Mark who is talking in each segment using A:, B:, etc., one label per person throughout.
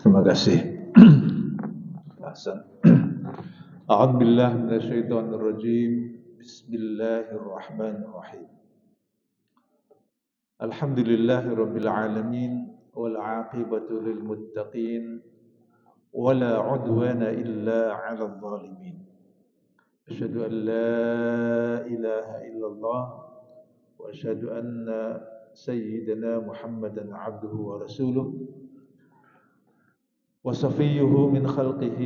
A: Terima kasih. Hasan. A'udzu billahi minasyaitonir rajim. Bismillahirrahmanirrahim. Alhamdulillahirabbil alamin wal 'aqibatu lil muttaqin wala 'udwana illa 'alal zalimin. Asyhadu an la ilaha illallah wa asyhadu anna sayyidana Muhammadan 'abduhu wa rasuluh وصفيه من خلقه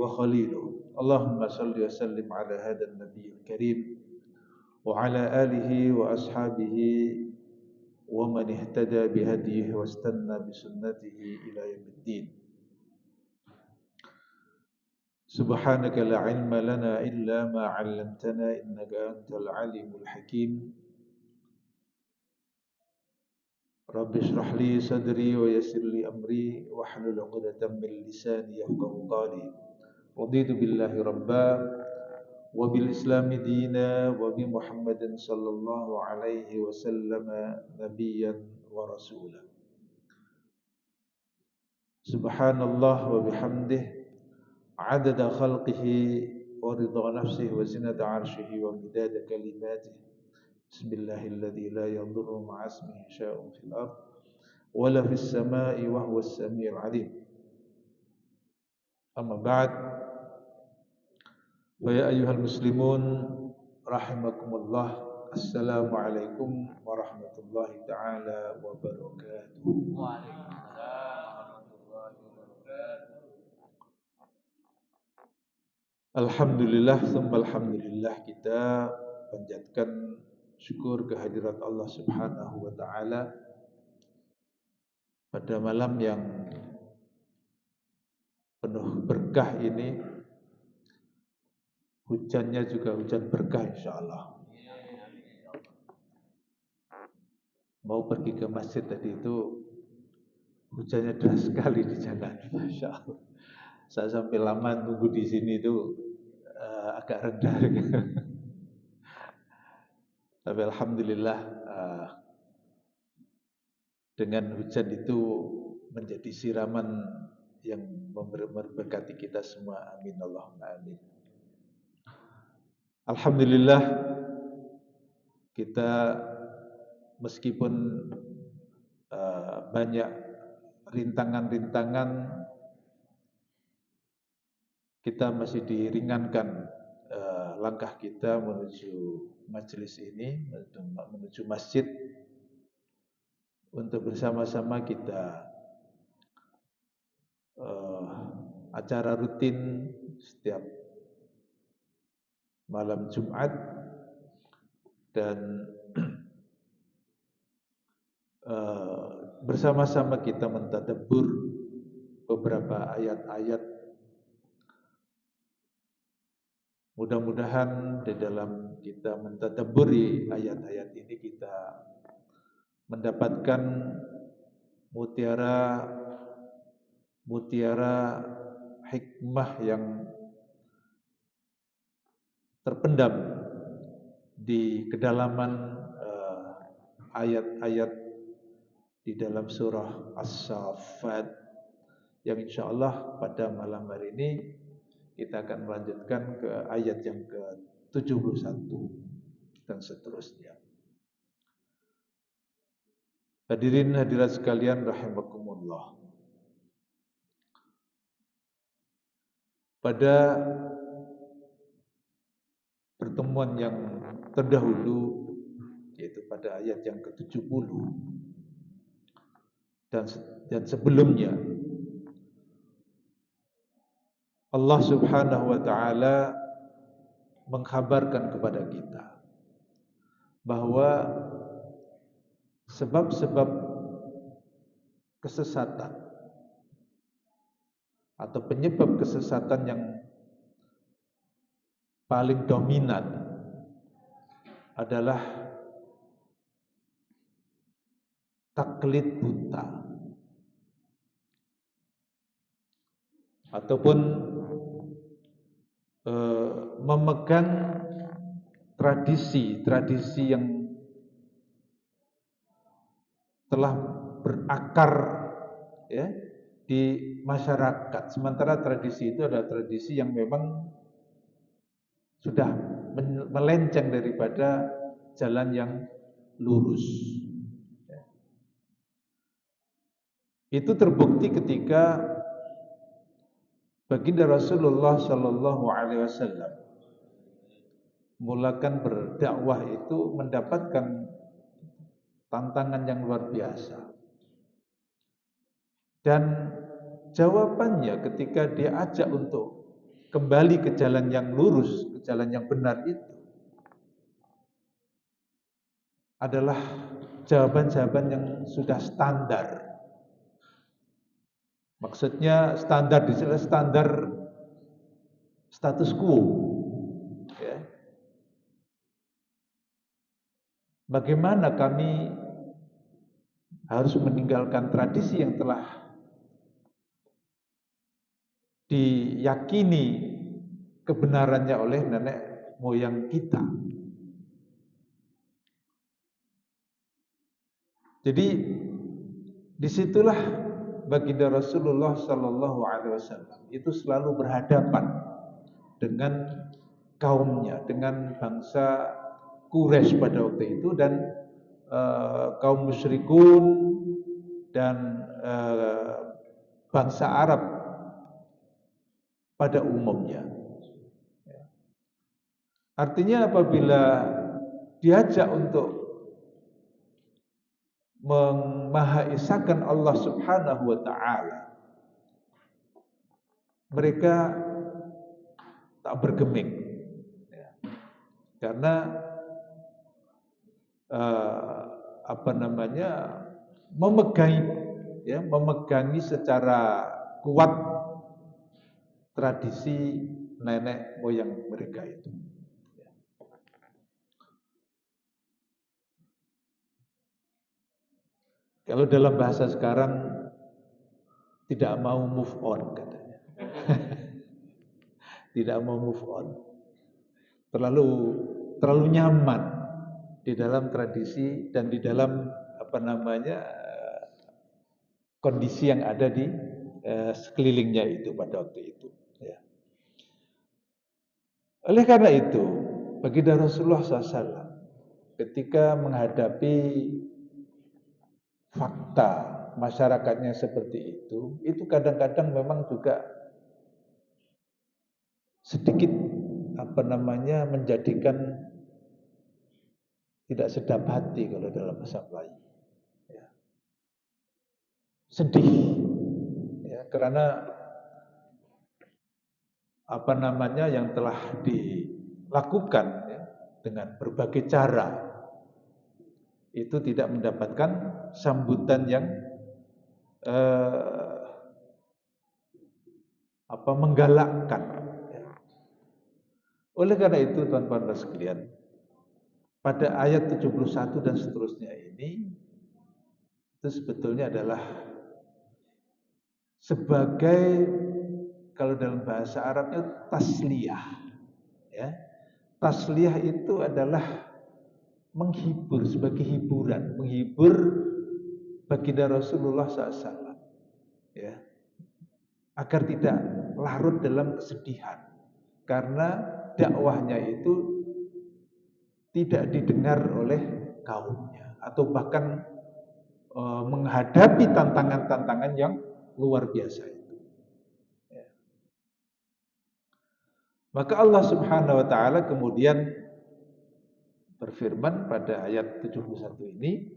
A: وخليله اللهم صل وسلم على هذا النبي الكريم وعلى آله وأصحابه ومن اهتدى بهديه واستنى بسنته إلى يوم الدين سبحانك لا علم لنا إلا ما علمتنا إنك أنت العليم الحكيم رب اشرح لي صدري ويسر لي أمري واحلل عقدة من لساني يفقهوا قولي رضيت بالله ربا وبالإسلام دينا وبمحمد صلى الله عليه وسلم نبيا ورسولا سبحان الله وبحمده عدد خلقه ورضا نفسه وزنة عرشه ومداد كلماته بسم الله الذي لا يضر مع اسمه شيء في الأرض ولا في السماء وهو السميع العليم أما بعد فيا أيها المسلمون رحمكم الله السلام عليكم ورحمة الله تعالى وبركاته. Alhamdulillah, alhamdulillah, kita panjatkan syukur kehadirat Allah Subhanahu wa taala pada malam yang penuh berkah ini. Hujannya juga hujan berkah insyaallah. Mau pergi ke masjid tadi itu hujannya deras sekali di jalan, masya Allah. Saya sampai lama tunggu di sini itu agak rendah. Tapi alhamdulillah dengan hujan itu menjadi siraman yang memberkati kita semua. Amin Allahumma amin. Alhamdulillah kita meskipun banyak rintangan-rintangan, kita masih diringankan langkah kita menuju majelis ini, menuju masjid untuk bersama-sama kita acara rutin setiap malam Jumat dan bersama-sama kita mentadabbur beberapa ayat-ayat. Mudah-mudahan di dalam kita mentadabburi ayat-ayat ini kita mendapatkan mutiara hikmah yang terpendam di kedalaman ayat-ayat di dalam surah As-Saffat yang insyaallah pada malam hari ini kita akan melanjutkan ke ayat yang ke-71 dan seterusnya. Hadirin hadirat sekalian rahimakumullah. Pada pertemuan yang terdahulu, yaitu pada ayat yang ke-70 dan sebelumnya, Allah Subhanahu wa taala mengkhabarkan kepada kita bahwa sebab-sebab kesesatan atau penyebab kesesatan yang paling dominan adalah taklid buta ataupun memegang tradisi yang telah berakar ya di masyarakat. Sementara tradisi itu adalah tradisi yang memang sudah melenceng daripada jalan yang lurus. Itu terbukti ketika baginda Rasulullah Shallallahu Alaihi Wasallam mulakan berdakwah itu mendapatkan tantangan yang luar biasa. Dan jawabannya ketika dia ajak untuk kembali ke jalan yang lurus, ke jalan yang benar itu adalah jawaban-jawaban yang sudah standar. Maksudnya standar di sini standar status quo. Ya. Bagaimana kami harus meninggalkan tradisi yang telah diyakini kebenarannya oleh nenek moyang kita. Jadi disitulah baginda Rasulullah Sallallahu Alaihi Wasallam itu selalu berhadapan dengan kaumnya, dengan bangsa Quraisy pada waktu itu dan kaum musyrikun dan bangsa Arab pada umumnya. Artinya apabila diajak untuk memahaesakan Allah Subhanahu wa taala, mereka tak bergeming. Karena memegangi secara kuat tradisi nenek moyang mereka itu. Kalau dalam bahasa sekarang tidak mau move on katanya. Tidak mau move on. Terlalu nyaman di dalam tradisi dan di dalam kondisi yang ada di sekelilingnya itu pada waktu itu. Ya. Oleh karena itu, baginda Rasulullah SAW ketika menghadapi fakta masyarakatnya seperti itu kadang-kadang memang juga sedikit menjadikan tidak sedap hati kalau dalam bahasa Melayu. Ya. Sedih, ya, karena yang telah dilakukan ya, dengan berbagai cara itu tidak mendapatkan sambutan yang menggalakkan. Ya. Oleh karena itu tuan-tuan dan sekalian, pada ayat 71 dan seterusnya ini itu sebetulnya adalah sebagai, kalau dalam bahasa Arabnya tasliyah. Ya. Tasliyah itu adalah menghibur, sebagai hiburan, menghibur baginda Rasulullah SAW, ya, agar tidak larut dalam kesedihan, karena dakwahnya itu tidak didengar oleh kaumnya, atau bahkan menghadapi tantangan-tantangan yang luar biasa itu. Ya. Maka Allah Subhanahu Wa Taala kemudian berfirman pada ayat 71 ini,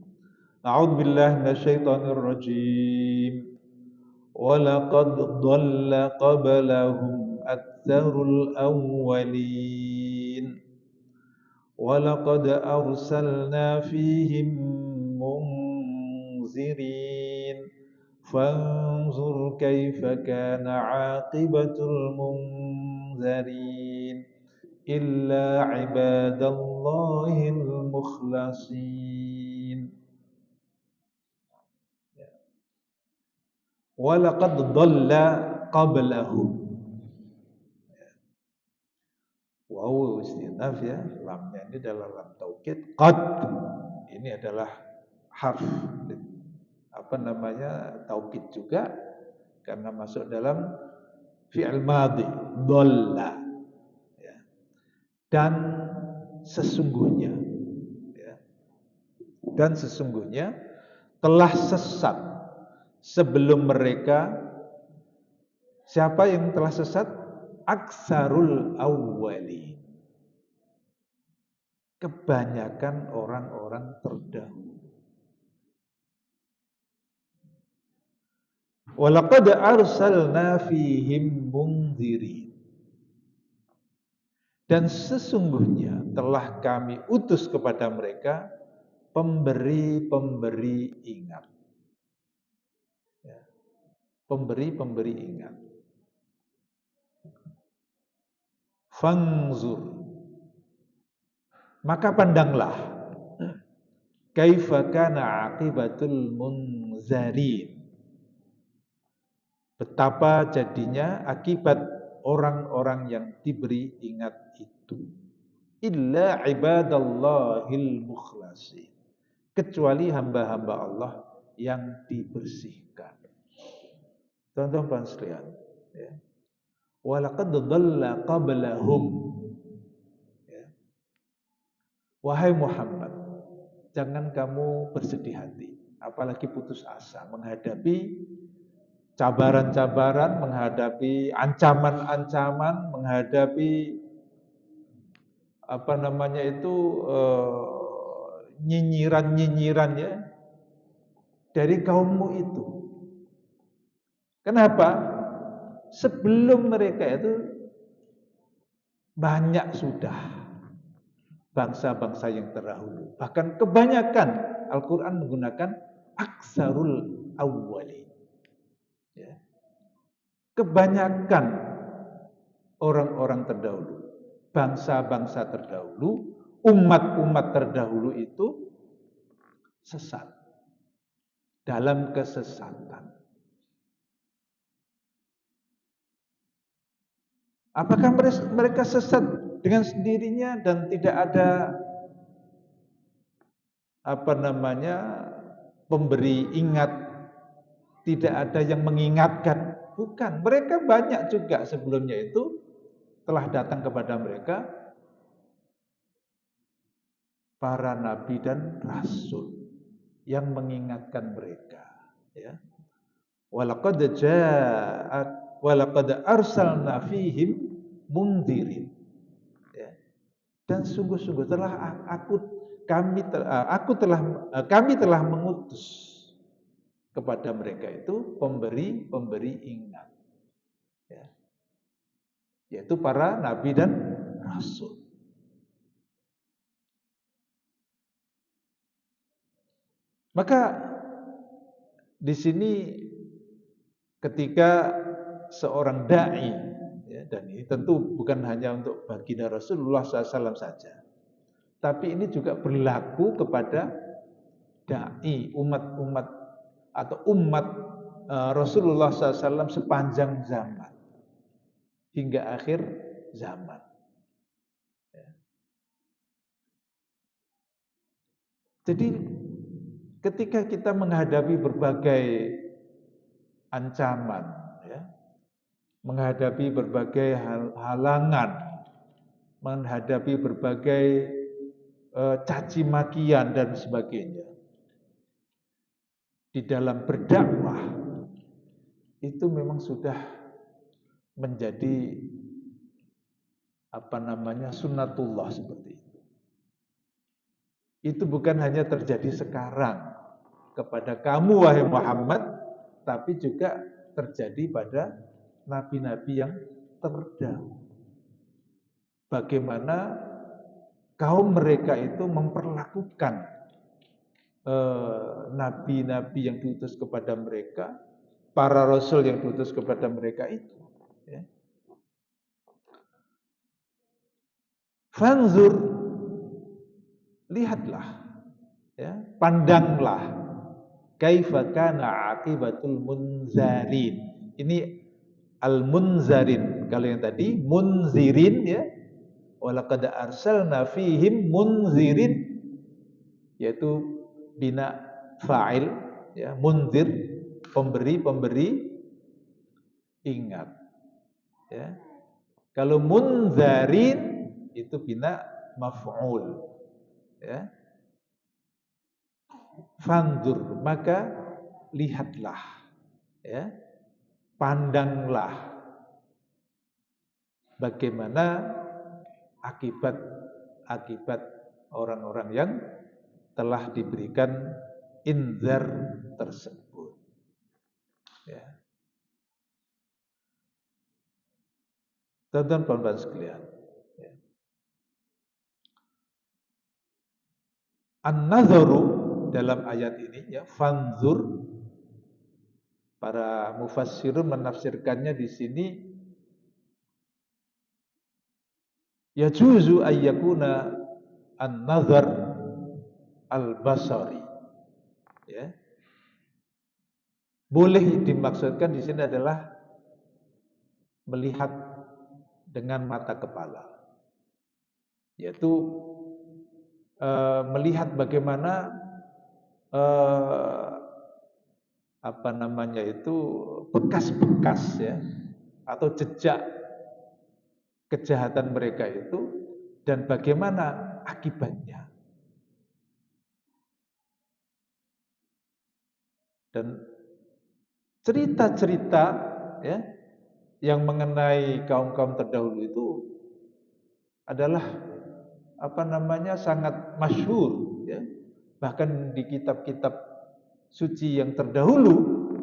A: A'udzubillahi minasyaitonir rajim. Walaqad dhalla qablahum aktsarul awwalin. Walaqad arsalna fihim munzirin. Fanzur kaifa kana 'aqibatul munzirin. Illa ibadallahil mukhlasin. Walaqad dhalla qablahum. Wow, istinaf ya, lamnya ini adalah lam taukid. Qad ini adalah harf taukid juga, karena masuk dalam fi'il madhi, dhalla, ya. Dan sesungguhnya, ya, dan sesungguhnya telah sesat sebelum mereka. Siapa yang telah sesat? Aksarul awwalin, kebanyakan orang-orang terdahulu. Walaqad arsalna fihim mundzirin, dan sesungguhnya telah kami utus kepada mereka pemberi-pemberi ingat. Ya, pemberi-pemberi ingat. Fangzur, maka pandanglah, kaifa kana aqibatul munzarin, betapa jadinya akibat orang-orang yang diberi ingat itu. Illa ibadallahil mukhlasin, kecuali hamba-hamba Allah yang dibersihkan. Teman-teman sekalian, ya. Walaqad dhalla qablahum, ya. Wahai Muhammad, jangan kamu bersedih hati, apalagi putus asa menghadapi cabaran-cabaran, menghadapi ancaman-ancaman, menghadapi nyinyiran-nyinyiran, ya, dari kaummu itu. Kenapa? Sebelum mereka itu banyak sudah bangsa-bangsa yang terdahulu. Bahkan kebanyakan Al-Quran menggunakan aksarul awwalin. Ya. Kebanyakan orang-orang terdahulu, bangsa-bangsa terdahulu, umat-umat terdahulu itu sesat, dalam kesesatan. Apakah mereka sesat dengan sendirinya dan tidak ada pemberi ingat, tidak ada yang mengingatkan? Bukan, mereka banyak juga sebelumnya itu telah datang kepada mereka para nabi dan rasul yang mengingatkan mereka, ya. Walaqad arsalna fihim mundzirin, ya. Dan sungguh-sungguh kami telah mengutus kepada mereka itu pemberi ingat, ya, yaitu para nabi dan rasul. Maka di sini ketika seorang dai, ya, dan ini tentu bukan hanya untuk baginda Rasulullah SAW saja, tapi ini juga berlaku kepada dai, umat-umat atau umat Rasulullah SAW sepanjang zaman hingga akhir zaman. Ya. Jadi ketika kita menghadapi berbagai ancaman, ya, menghadapi berbagai halangan, menghadapi berbagai caci makian dan sebagainya, di dalam berdakwah itu memang sudah menjadi sunnatullah seperti itu. Itu bukan hanya terjadi sekarang kepada kamu wahai Muhammad, tapi juga terjadi pada nabi-nabi yang terdahulu. Bagaimana kaum mereka itu memperlakukan nabi-nabi yang diutus kepada mereka, para rasul yang diutus kepada mereka itu, ya. Fanzur, lihatlah, ya, pandanglah, kaifa kana aqibatul munzarin. Ini al-munzarin, kalau yang tadi munzirin, ya, walaqad arsalna fihim munzirin, yaitu bina fa'il, ya, munzir, pemberi. ingat. Ya. Kalau munzarin itu bina maf'ul. Ya. Fanzur, maka lihatlah, ya, pandanglah bagaimana akibat orang-orang yang telah diberikan inzar tersebut. Ya. Tuan-tuan sekalian, ya. An-nadharu dalam ayat ini, ya, fanzur, para mufassirun menafsirkannya di sini yajuzu ayyakuna an-nazar al-basari. Ya. Boleh dimaksudkan di sini adalah melihat dengan mata kepala, yaitu melihat bagaimana bekas-bekas, ya, atau jejak kejahatan mereka itu dan bagaimana akibatnya. Dan cerita-cerita, ya, yang mengenai kaum-kaum terdahulu itu adalah sangat masyhur, ya. Bahkan di kitab-kitab suci yang terdahulu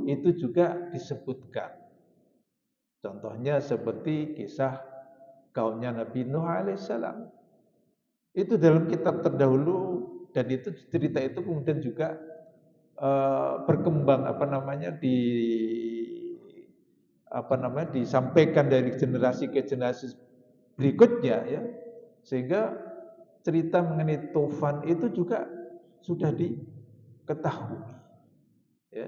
A: itu juga disebutkan. Contohnya seperti kisah kaumnya Nabi Nuh alaihissalam. Itu dalam kitab terdahulu, dan itu cerita itu kemudian juga berkembang disampaikan dari generasi ke generasi berikutnya, ya, sehingga cerita mengenai Tufan itu juga sudah diketahui, ya,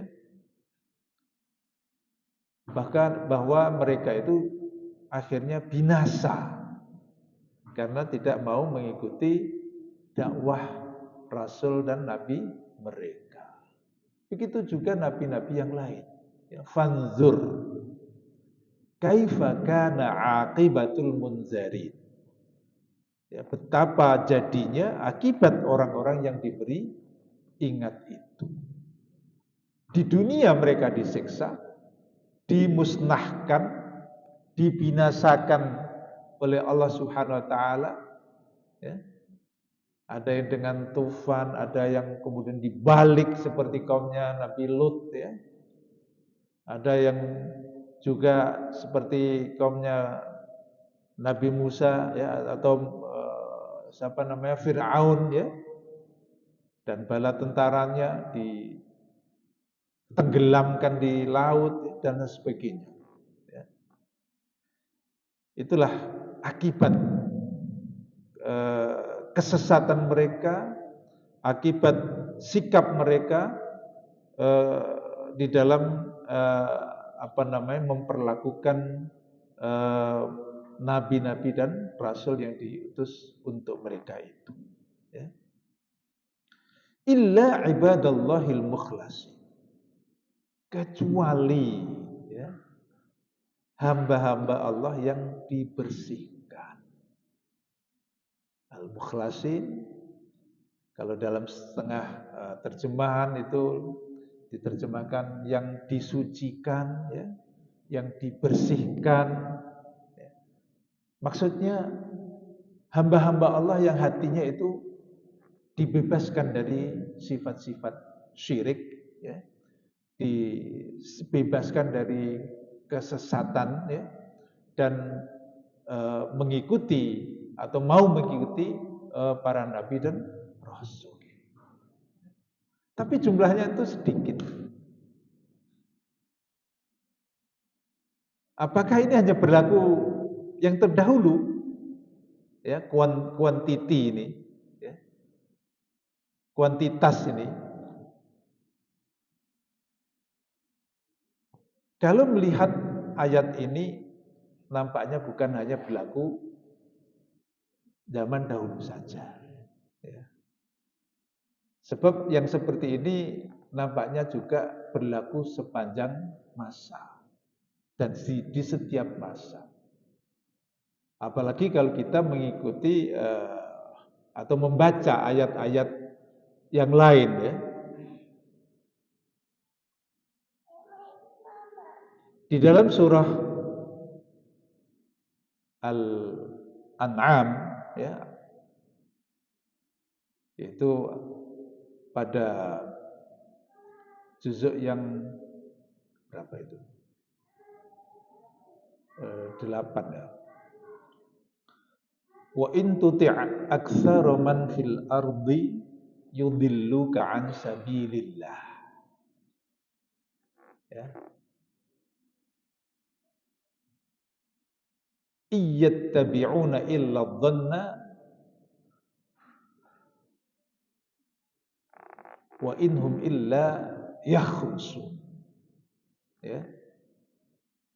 A: bahkan bahwa mereka itu akhirnya binasa karena tidak mau mengikuti dakwah Rasul dan Nabi mereka. Begitu juga nabi-nabi yang lain. Ya, fanzur kaifa kana aqibatul munzarin. Ya, betapa jadinya akibat orang-orang yang diberi ingat itu. Di dunia mereka disiksa, dimusnahkan, dibinasakan oleh Allah Subhanahu wa taala, ya. Ada yang dengan tufan, ada yang kemudian dibalik seperti kaumnya Nabi Lut, ya. Ada yang juga seperti kaumnya Nabi Musa, ya, atau Fir'aun, ya, dan bala tentaranya ditenggelamkan di laut, ya, dan sebagainya. Ya. Itulah akibat kesesatan mereka, akibat sikap mereka di dalam memperlakukan nabi-nabi dan rasul yang diutus untuk mereka itu, ya. Illa ibadallahil mukhlasin, kecuali, ya, hamba-hamba Allah yang dibersihkan. Al-mukhlasin, kalau dalam setengah terjemahan itu diterjemahkan yang disucikan, ya, yang dibersihkan. Ya. Maksudnya hamba-hamba Allah yang hatinya itu dibebaskan dari sifat-sifat syirik, ya, dibebaskan dari kesesatan, ya, dan mengikuti atau mau mengikuti para nabi dan rasul. Tapi jumlahnya itu sedikit. Apakah ini hanya berlaku yang terdahulu, ya, kuantiti ini, ya, kuantitas ini? Kalau melihat ayat ini, nampaknya bukan hanya berlaku zaman dahulu saja, ya. Sebab yang seperti ini nampaknya juga berlaku sepanjang masa. dan di setiap masa. Apalagi kalau kita mengikuti atau membaca ayat-ayat yang lain ya. Di dalam surah Al-An'am ya, itu pada juzuk yang berapa itu? 8 ya. Wa in tuti' aktsara man fil ardi yudilluka an sabilillah. Ya. Iyattabi'una illa dhanna wa inhum illa yakhrusun. Ya.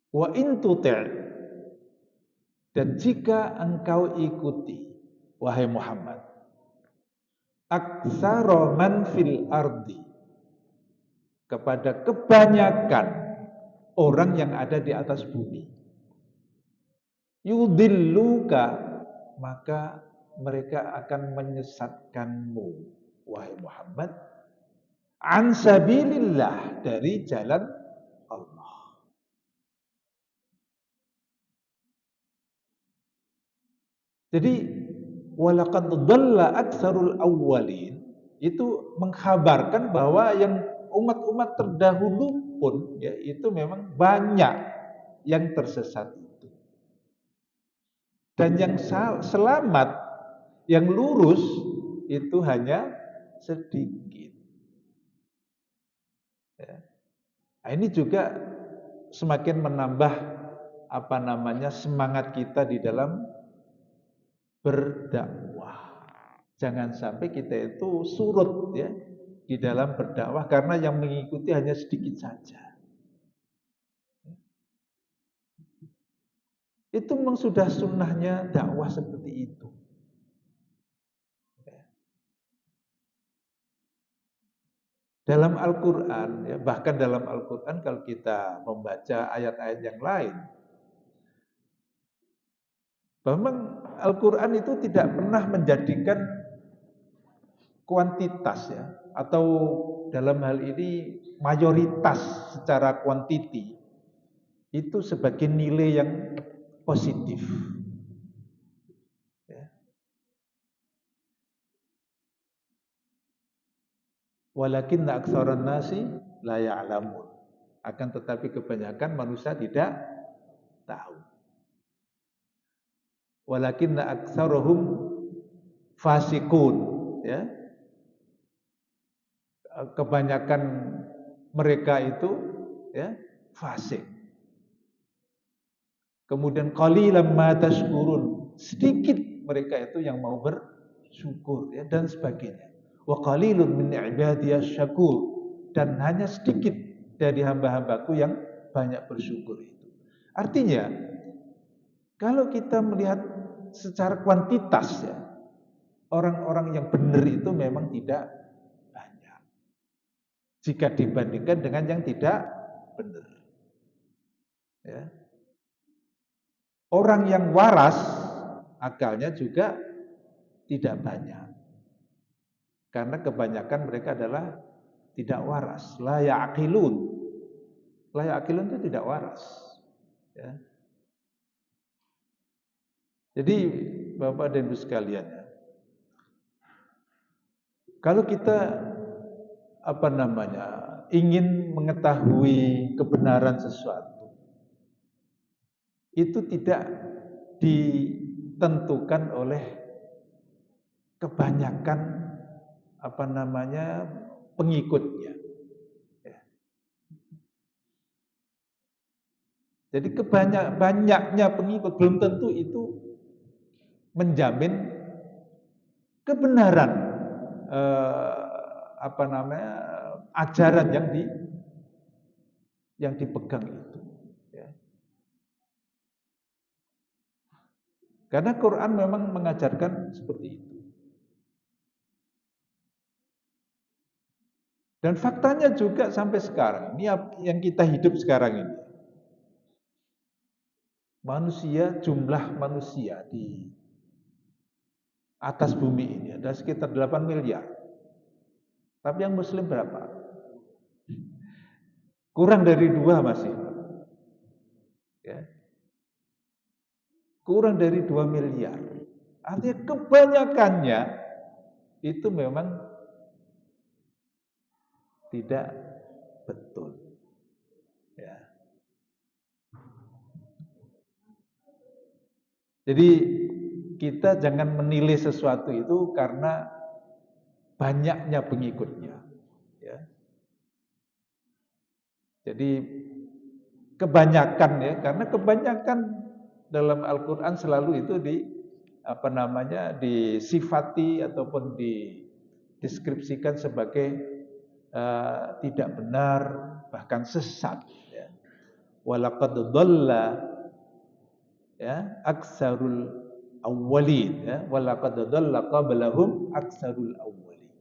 A: Wa in tuti' dan jika engkau ikuti wahai Muhammad aktsara man fil ardi kepada kebanyakan orang yang ada di atas bumi yudilluka maka mereka akan menyesatkanmu wahai Muhammad an sabilillah dari jalan Allah. Jadi walaqad dhalla aktsarul awwalin itu mengkhabarkan bahwa yang umat-umat terdahulu pun ya itu memang banyak yang tersesat itu. Dan yang selamat, yang lurus itu hanya sedikit. Ya. Nah, ini juga semakin menambah semangat kita di dalam berdakwah. Jangan sampai kita itu surut ya di dalam berdakwah karena yang mengikuti hanya sedikit saja. Itu memang sudah sunnahnya dakwah seperti itu. Dalam Al-Quran, ya, bahkan dalam Al-Quran kalau kita membaca ayat-ayat yang lain, memang Al-Quran itu tidak pernah menjadikan kuantitas ya, atau dalam hal ini mayoritas secara kuantiti itu sebagai nilai yang positif. Ya. Walakinna aktsaran nasi la ya'lamun. Akan tetapi kebanyakan manusia tidak tahu. Walakinna aktsarahum fasikun, ya. Kebanyakan mereka itu ya fasik. Kemudian qalilan ma tashkurun, sedikit mereka itu yang mau bersyukur ya dan sebagainya. Wa qalilun min ibadiyas syakur, dan hanya sedikit dari hamba-hambaku yang banyak bersyukur itu. Artinya kalau kita melihat secara kuantitas ya, orang-orang yang benar itu memang tidak banyak jika dibandingkan dengan yang tidak benar. Ya. Orang yang waras akalnya juga tidak banyak. Karena kebanyakan mereka adalah tidak waras. La ya'qilun. La ya'qilun itu tidak waras. Ya. Jadi Bapak dan Ibu sekalian, ya, kalau kita ingin mengetahui kebenaran sesuatu, itu tidak ditentukan oleh kebanyakan pengikutnya. Ya. Jadi banyaknya pengikut belum tentu itu menjamin kebenaran ajaran yang dipegang itu. Ya. Karena Quran memang mengajarkan seperti itu. Dan faktanya juga sampai sekarang, ini yang kita hidup sekarang ini. Manusia, jumlah manusia di atas bumi ini ada sekitar 8 miliar. Tapi yang muslim berapa? Kurang dari 2 masih. Ya. Kurang dari 2 miliar. Artinya kebanyakannya itu memang tidak betul. Ya. Jadi kita jangan menilai sesuatu itu karena banyaknya pengikutnya. Ya. Jadi kebanyakan ya, karena kebanyakan dalam Al-Quran selalu itu disifati ataupun dideskripsikan sebagai tidak benar, bahkan sesat. Ya. Walaqad dhalla ya aksarul awwalin ya walaqad dhalla qablahum aksarul awwalin,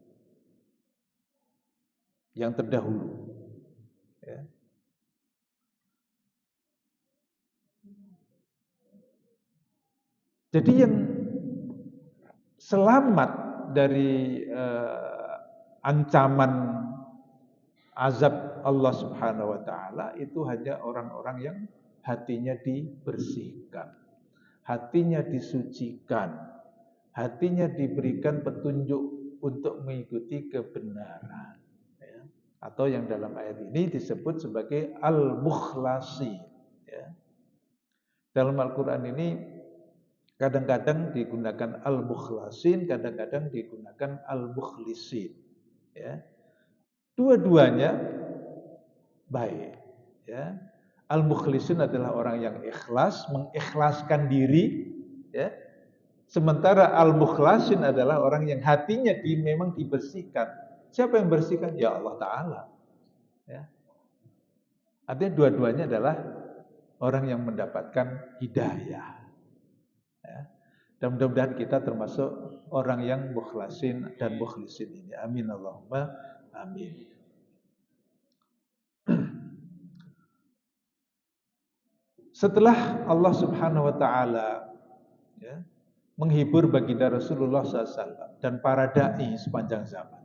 A: yang terdahulu ya. Jadi yang selamat dari ancaman azab Allah Subhanahu wa taala itu hanya orang-orang yang hatinya dibersihkan, hatinya disucikan, hatinya diberikan petunjuk untuk mengikuti kebenaran. Ya. Atau yang dalam ayat ini disebut sebagai al-mukhlasin. Ya. Dalam Al-Quran ini kadang-kadang digunakan al-mukhlasin, kadang-kadang digunakan al-mukhlisin. Ya. Dua-duanya baik. Ya. Al-mukhlisin adalah orang yang ikhlas, mengikhlaskan diri. Ya. Sementara al-mukhlasin adalah orang yang hatinya memang dibersihkan. Siapa yang bersihkan? Ya Allah Ta'ala. Ya. Artinya dua-duanya adalah orang yang mendapatkan hidayah. Ya. Dan mudah-mudahan kita termasuk orang yang mukhlasin dan mukhlisin ini. Amin Allahumma amin. Setelah Allah Subhanahu wa taala ya, menghibur baginda Rasulullah SAW dan para dai sepanjang zaman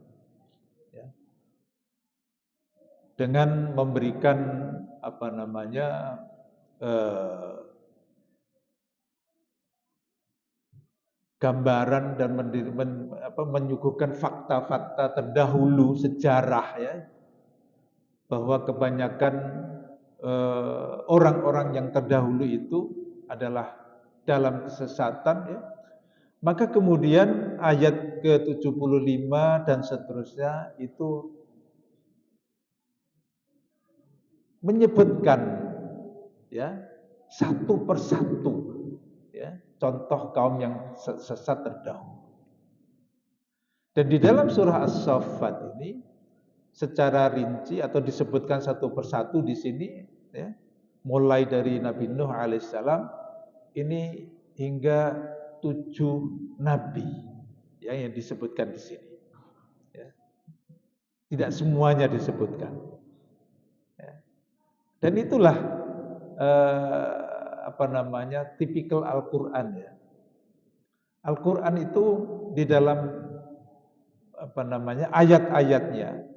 A: ya, dengan memberikan gambaran dan menyuguhkan fakta-fakta terdahulu sejarah ya, bahwa kebanyakan orang-orang yang terdahulu itu adalah dalam kesesatan ya. Maka kemudian ayat ke-75 dan seterusnya itu menyebutkan ya satu persatu ya contoh kaum yang sesat terdahulu. Dan di dalam surah As-Saffat ini secara rinci atau disebutkan satu persatu di sini ya, mulai dari Nabi Nuh alaihissalam ini hingga 7 nabi ya, yang disebutkan di sini ya. Tidak semuanya disebutkan ya. Dan itulah tipikal Al-Quran ya. Al-Quran itu di dalam ayat-ayatnya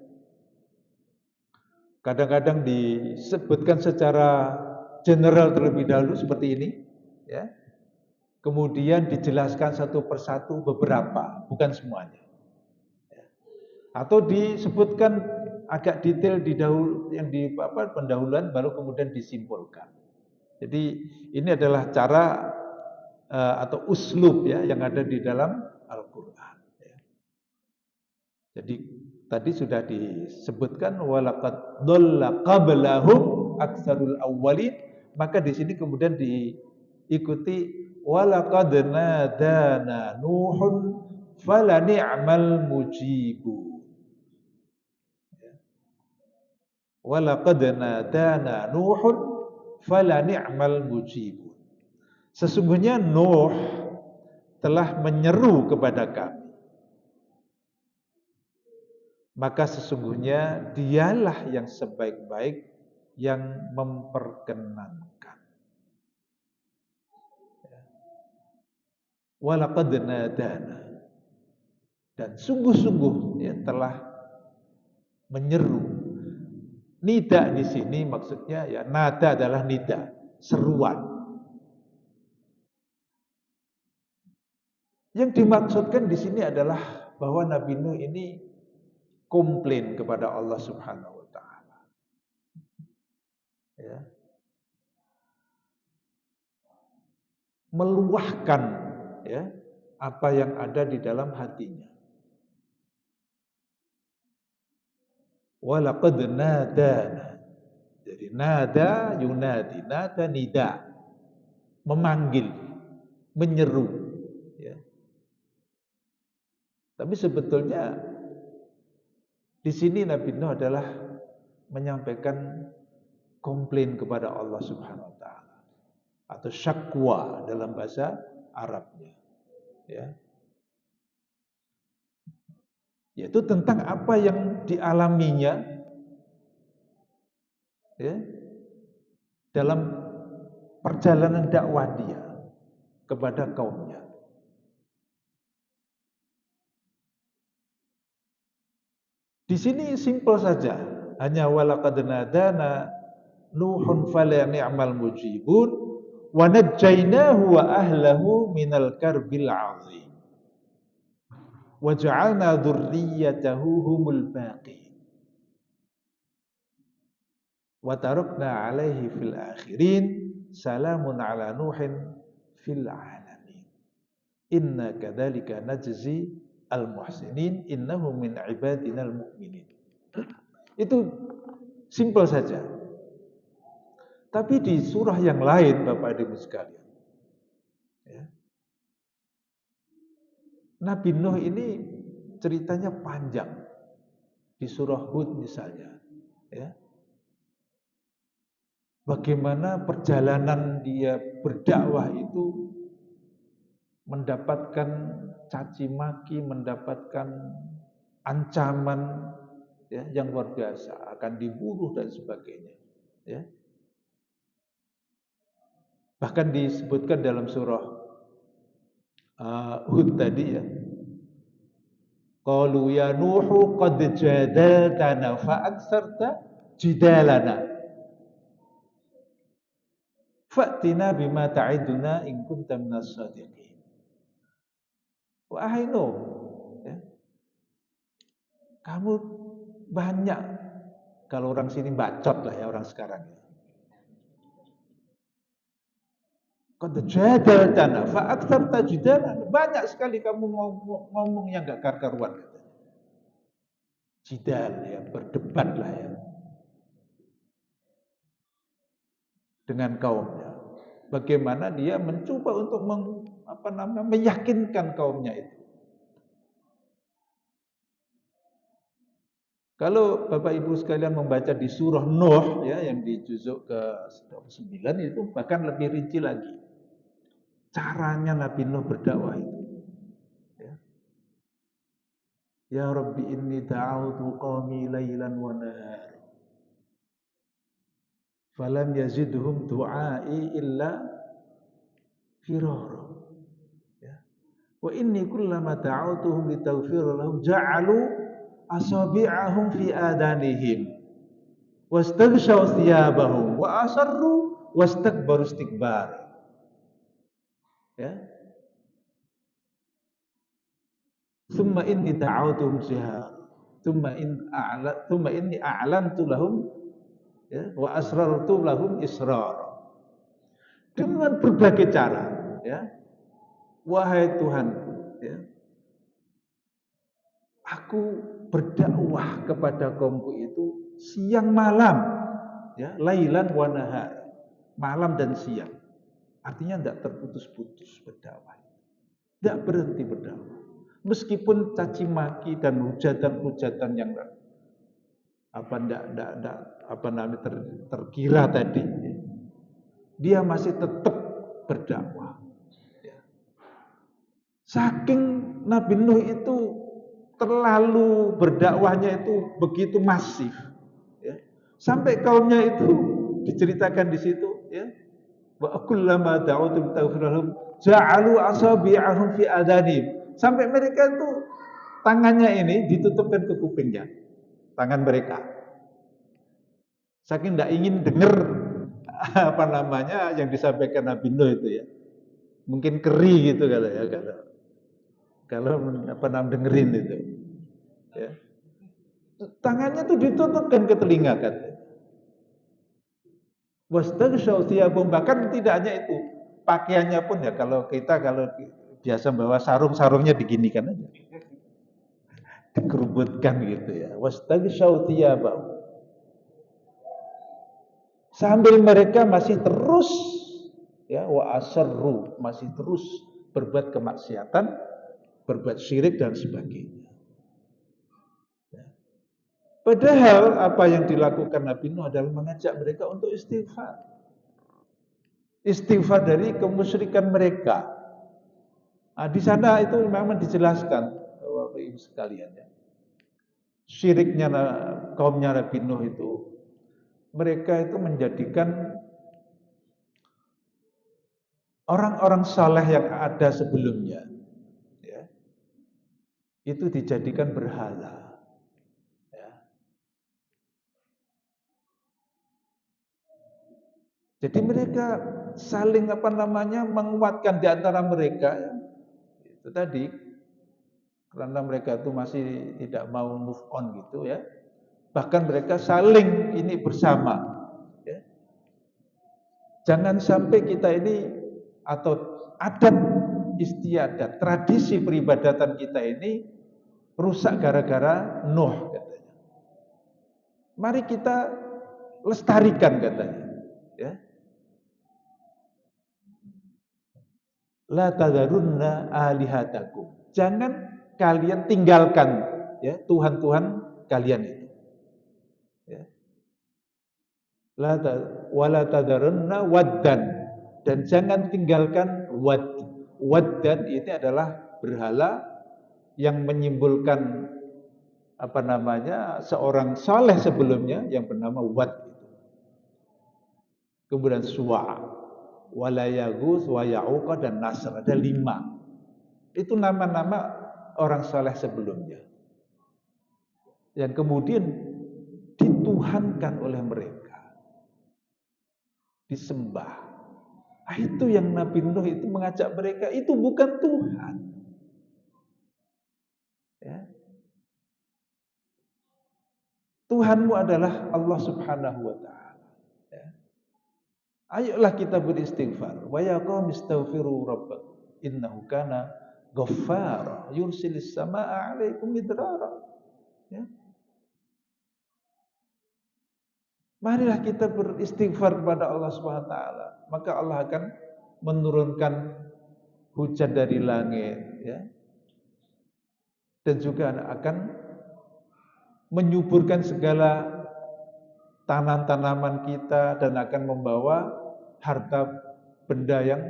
A: kadang-kadang disebutkan secara general terlebih dahulu seperti ini ya. Kemudian dijelaskan satu persatu beberapa, bukan semuanya. Ya. Atau disebutkan agak detail pendahuluan baru kemudian disimpulkan. Jadi ini adalah cara atau uslub ya yang ada di dalam Al-Qur'an ya. Jadi tadi sudah disebutkan walaqad dhalla qablahum aktsarul awwalin, maka di sini kemudian diikuti walaqad nadana nuhun falani'mal mujibu. Walaqad nadana nuhun falani'mal mujibu. Sesungguhnya Nuh telah menyeru kepada kami, maka sesungguhnya dialah yang sebaik-baik yang memperkenankan. walaqad nadana, dan sungguh-sungguh ya telah menyeru. Nida di sini maksudnya ya, nada adalah nida, seruan. Yang dimaksudkan di sini adalah bahwa Nabi Nuh ini komplain kepada Allah Subhanahu wa taala. Ya. Meluahkan ya apa yang ada di dalam hatinya. Walaqad nadana. Jadi nada yunadi, nada nida, memanggil, menyeru. Ya. Tapi sebetulnya di sini Nabi Nuh adalah menyampaikan komplain kepada Allah Subhanahu wa taala atau syakwa dalam bahasa Arabnya. Ya. Yaitu tentang apa yang dialaminya ya, dalam perjalanan dakwah dia kepada kaumnya. Di sini simpel saja, hanya walaqad nadana Nuhun fala ni'mal mujibun wa najjaynahu wa ahlahu minal karbil 'azim. Wa ja'alna dzurriyyatahu humul baqin. Wa tarakna 'alaihi fil akhirin salamun 'ala Nuhin fil 'alamin. Inna kadzalika najzi al muhsinin innahu min ibadinal mu'minin. Itu simpel saja. Tapi di surah yang lain Bapak Ibu sekalian, ya, Nabi Nuh ini ceritanya panjang. Di surah Hud misalnya, ya. Bagaimana perjalanan dia berdakwah itu mendapatkan caci maki, mendapatkan ancaman ya, yang luar biasa, akan dibunuh dan sebagainya. Ya. Bahkan disebutkan dalam surah Hud tadi ya. Qalu ya Nuhu qad jadaltana fa aksarta jidalana. Fa'tina bima ta'iduna in kunta minas shadiqin. Wahai Nuh, ya. Kamu banyak, kalau orang sini bacot lah ya orang sekarang ya. Qad jadaltana fa aksarta jidalana. Banyak sekali kamu ngomong yang enggak karuan katanya. Jidal ya, berdebat lah ya. Dengan kaumnya. Bagaimana dia mencoba untuk meyakinkan kaumnya itu. Kalau Bapak Ibu sekalian membaca di surah Nuh ya yang di juzuk ke-9 itu bahkan lebih rinci lagi. Caranya Nabi Nuh berdakwah itu. Ya. Ya Rabbi inni da'autu qaumi lailan wa nahar. Falam yazidhum du'ai illa firara. Ya. Wa inni kullama da'autuhum litaghfira lahum ja'alu asabi'ahum fi adanihim wastaghshaw thiyabahum wa asarru wastakbaru istikbar. Ya. Tsumma inni da'autuhum jihar. Tsumma inni a'lantu lahum ya, wa asrartu lahum israr. Dengan berbagai cara, ya. Wahai Tuhanku, ya. Aku berdakwah kepada kaumku itu siang malam, ya, lailan wa nahar. Malam dan siang. Artinya tidak terputus-putus berdakwah. Tidak berhenti berdakwah. Meskipun caci maki dan hujatan-hujatan yang terkira tadi, dia masih tetap berdakwah. Saking Nabi Nuh itu terlalu berdakwahnya itu begitu masif, ya. Sampai kaumnya itu diceritakan di situ, ya. Wa kullama da'utum taghfir lahum ja'alu asabi'ahum fi adhanihim. Sampai mereka itu tangannya ini ditutupkan ke kupingnya, tangan mereka. Saking tidak ingin dengar apa namanya yang disampaikan Nabi Nuh itu ya. Mungkin keri gitu kalau ya kalau apa namanya dengerin itu. Ya. Tangannya tuh ditutupkan ke telinga kan. Wastaghshaw thiyabum, bahkan tidak hanya itu, pakaiannya pun ya kalau biasa bawa sarungnya diginikan aja. Dikerubutkan gitu ya. Wastaghshaw thiyabum. Sambil mereka masih terus ya wa asarru, masih terus berbuat kemaksiatan, berbuat syirik dan sebagainya. Padahal apa yang dilakukan Nabi Nuh adalah mengajak mereka untuk istighfar. Istighfar dari kemusyrikan mereka. Nah, di sana itu memang dijelaskan Bapak Ibu sekalian ya. Syiriknya kaumnya Nabi Nuh itu, mereka itu menjadikan orang-orang saleh yang ada sebelumnya ya, itu dijadikan berhala ya. Jadi mereka saling menguatkan di antara mereka ya. Itu tadi karena mereka itu masih tidak mau move on gitu ya. Bahkan mereka saling ini bersama ya. Jangan sampai kita ini atau adat istiadat, tradisi peribadatan kita ini rusak gara-gara Nuh katanya. Mari kita lestarikan katanya ya. La tadarunna alihatakum. Jangan kalian tinggalkan ya Tuhan-Tuhan kalian itu. Ya. Wala tadarunna waddan, dan jangan tinggalkan wad. Waddan ini adalah berhala yang menyimbolkan seorang saleh sebelumnya yang bernama Wad. Kemudian Suwa, wala Yaghus wa Ya'uq dan Nasr, ada 5. Itu nama-nama orang saleh sebelumnya yang kemudian dituhankan oleh mereka, disembah. Nah, itu yang Nabi Nuh itu mengajak mereka, itu bukan Tuhan. Ya. Tuhanmu adalah Allah Subhanahu wa taala. Ya. Ayolah kita beristighfar. Wa ya qaum istaghfiru rabbakum innahu kana ghaffara yursilis samaa'a 'alaikum midrara. Ya. Marilah kita beristighfar kepada Allah Subhanahu wa taala, maka Allah akan menurunkan hujan dari langit ya. Dan juga akan menyuburkan segala tanaman-tanaman kita dan akan membawa harta benda yang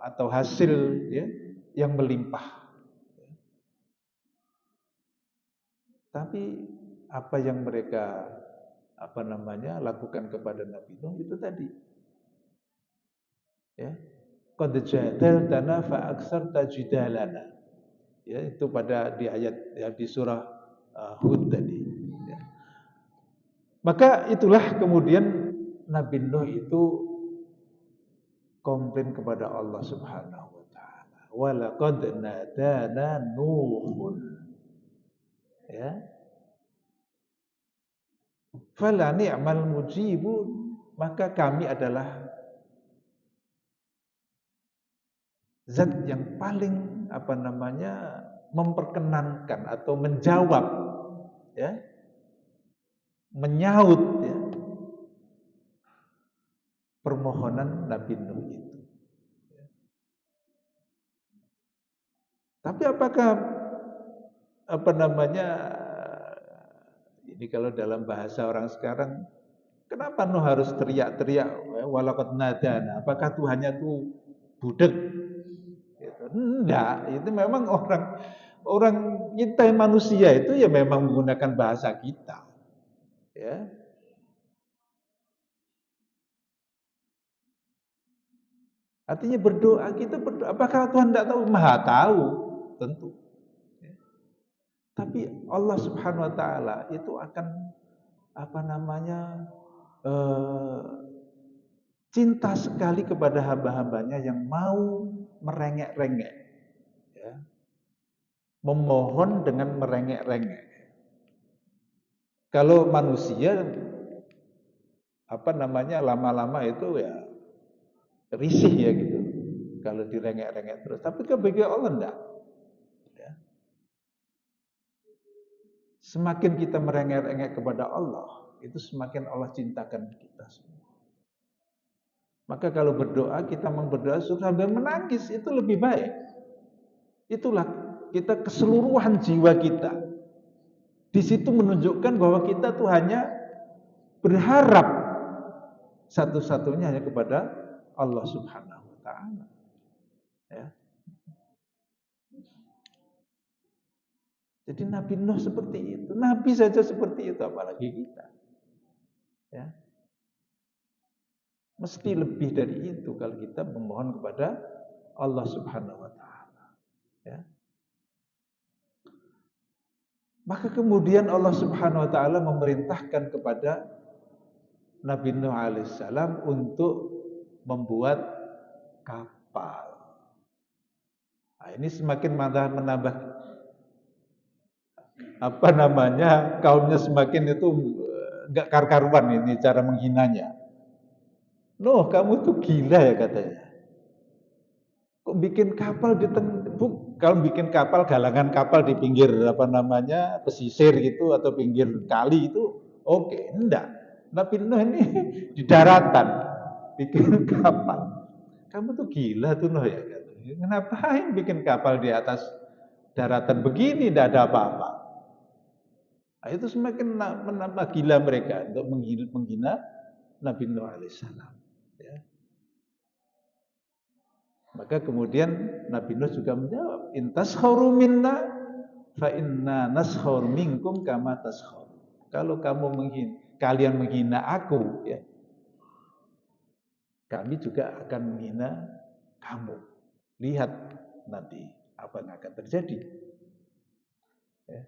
A: atau hasil ya yang melimpah. Tapi apa yang mereka lakukan kepada Nabi Nuh itu tadi. Ya. Qad jadaltana fa aksarta jidalana. Ya, itu di ayat ya, di surah Hud tadi. Ya. Maka itulah kemudian Nabi Nuh itu komplain kepada Allah Subhanahu wa taala. Wa laqad nadana Nuhun. Ya. Fala ni'mal mujibun, maka kami adalah zat yang paling memperkenankan atau menjawab ya, menyaut ya, permohonan Nabi Nuh itu. Tapi apakah ini kalau dalam bahasa orang sekarang, kenapa Nuh harus teriak-teriak walaqad nadana? Apakah Tuhannya itu budek? Gitu. Enggak, itu memang orang kita manusia itu ya memang menggunakan bahasa kita. Ya. Artinya berdoa, kita berdoa. Apakah Tuhan tidak tahu? Maha tahu, tentu. Tapi Allah Subhanahu wa taala itu akan apa namanya? eh, cinta sekali kepada hamba-hambanya yang mau merengek-rengek, ya. Memohon dengan merengek-rengek. Kalau manusia apa namanya lama-lama itu ya risih ya gitu. Kalau direngek-rengek terus. Tapi bagi Allah enggak. Ya. Semakin kita merengek-rengek kepada Allah, itu semakin Allah cintakan kita semua. Maka kalau berdoa, kita berdoa sambil menangis, itu lebih baik. Itulah kita keseluruhan jiwa kita. Di situ menunjukkan bahwa kita tuh hanya berharap satu-satunya hanya kepada Allah Subhanahu wa taala. Ya. Jadi Nabi Nuh seperti itu. Nabi saja seperti itu, apalagi kita. Ya. Mesti lebih dari itu kalau kita memohon kepada Allah Subhanahu wa taala. Ya. Maka kemudian Allah Subhanahu wa taala memerintahkan kepada Nabi Nuh alaihissalam untuk membuat kapal. Nah, ini semakin menambah apa namanya kaumnya semakin itu enggak karu-karuan ini cara menghinanya. Nuh, kamu tuh gila ya katanya. Kok bikin kapal di kalau bikin kapal galangan kapal di pinggir apa namanya pesisir gitu atau pinggir kali itu oke, enggak. Nabi Nuh ini di daratan bikin kapal. Kamu tuh gila tuh Nuh ya katanya. Ngapain bikin kapal di atas daratan begini tidak ada apa-apa. Nah, itu semakin menambah gila mereka untuk menghina Nabi Nuh alaihissalam. Ya. Maka kemudian Nabi Nuh juga menjawab, "In tashauru minna fa inna nashur minkum kama tashur." Kalau kalian menghina aku, ya, kami juga akan menghina kamu. Lihat nanti apa yang akan terjadi. Ya.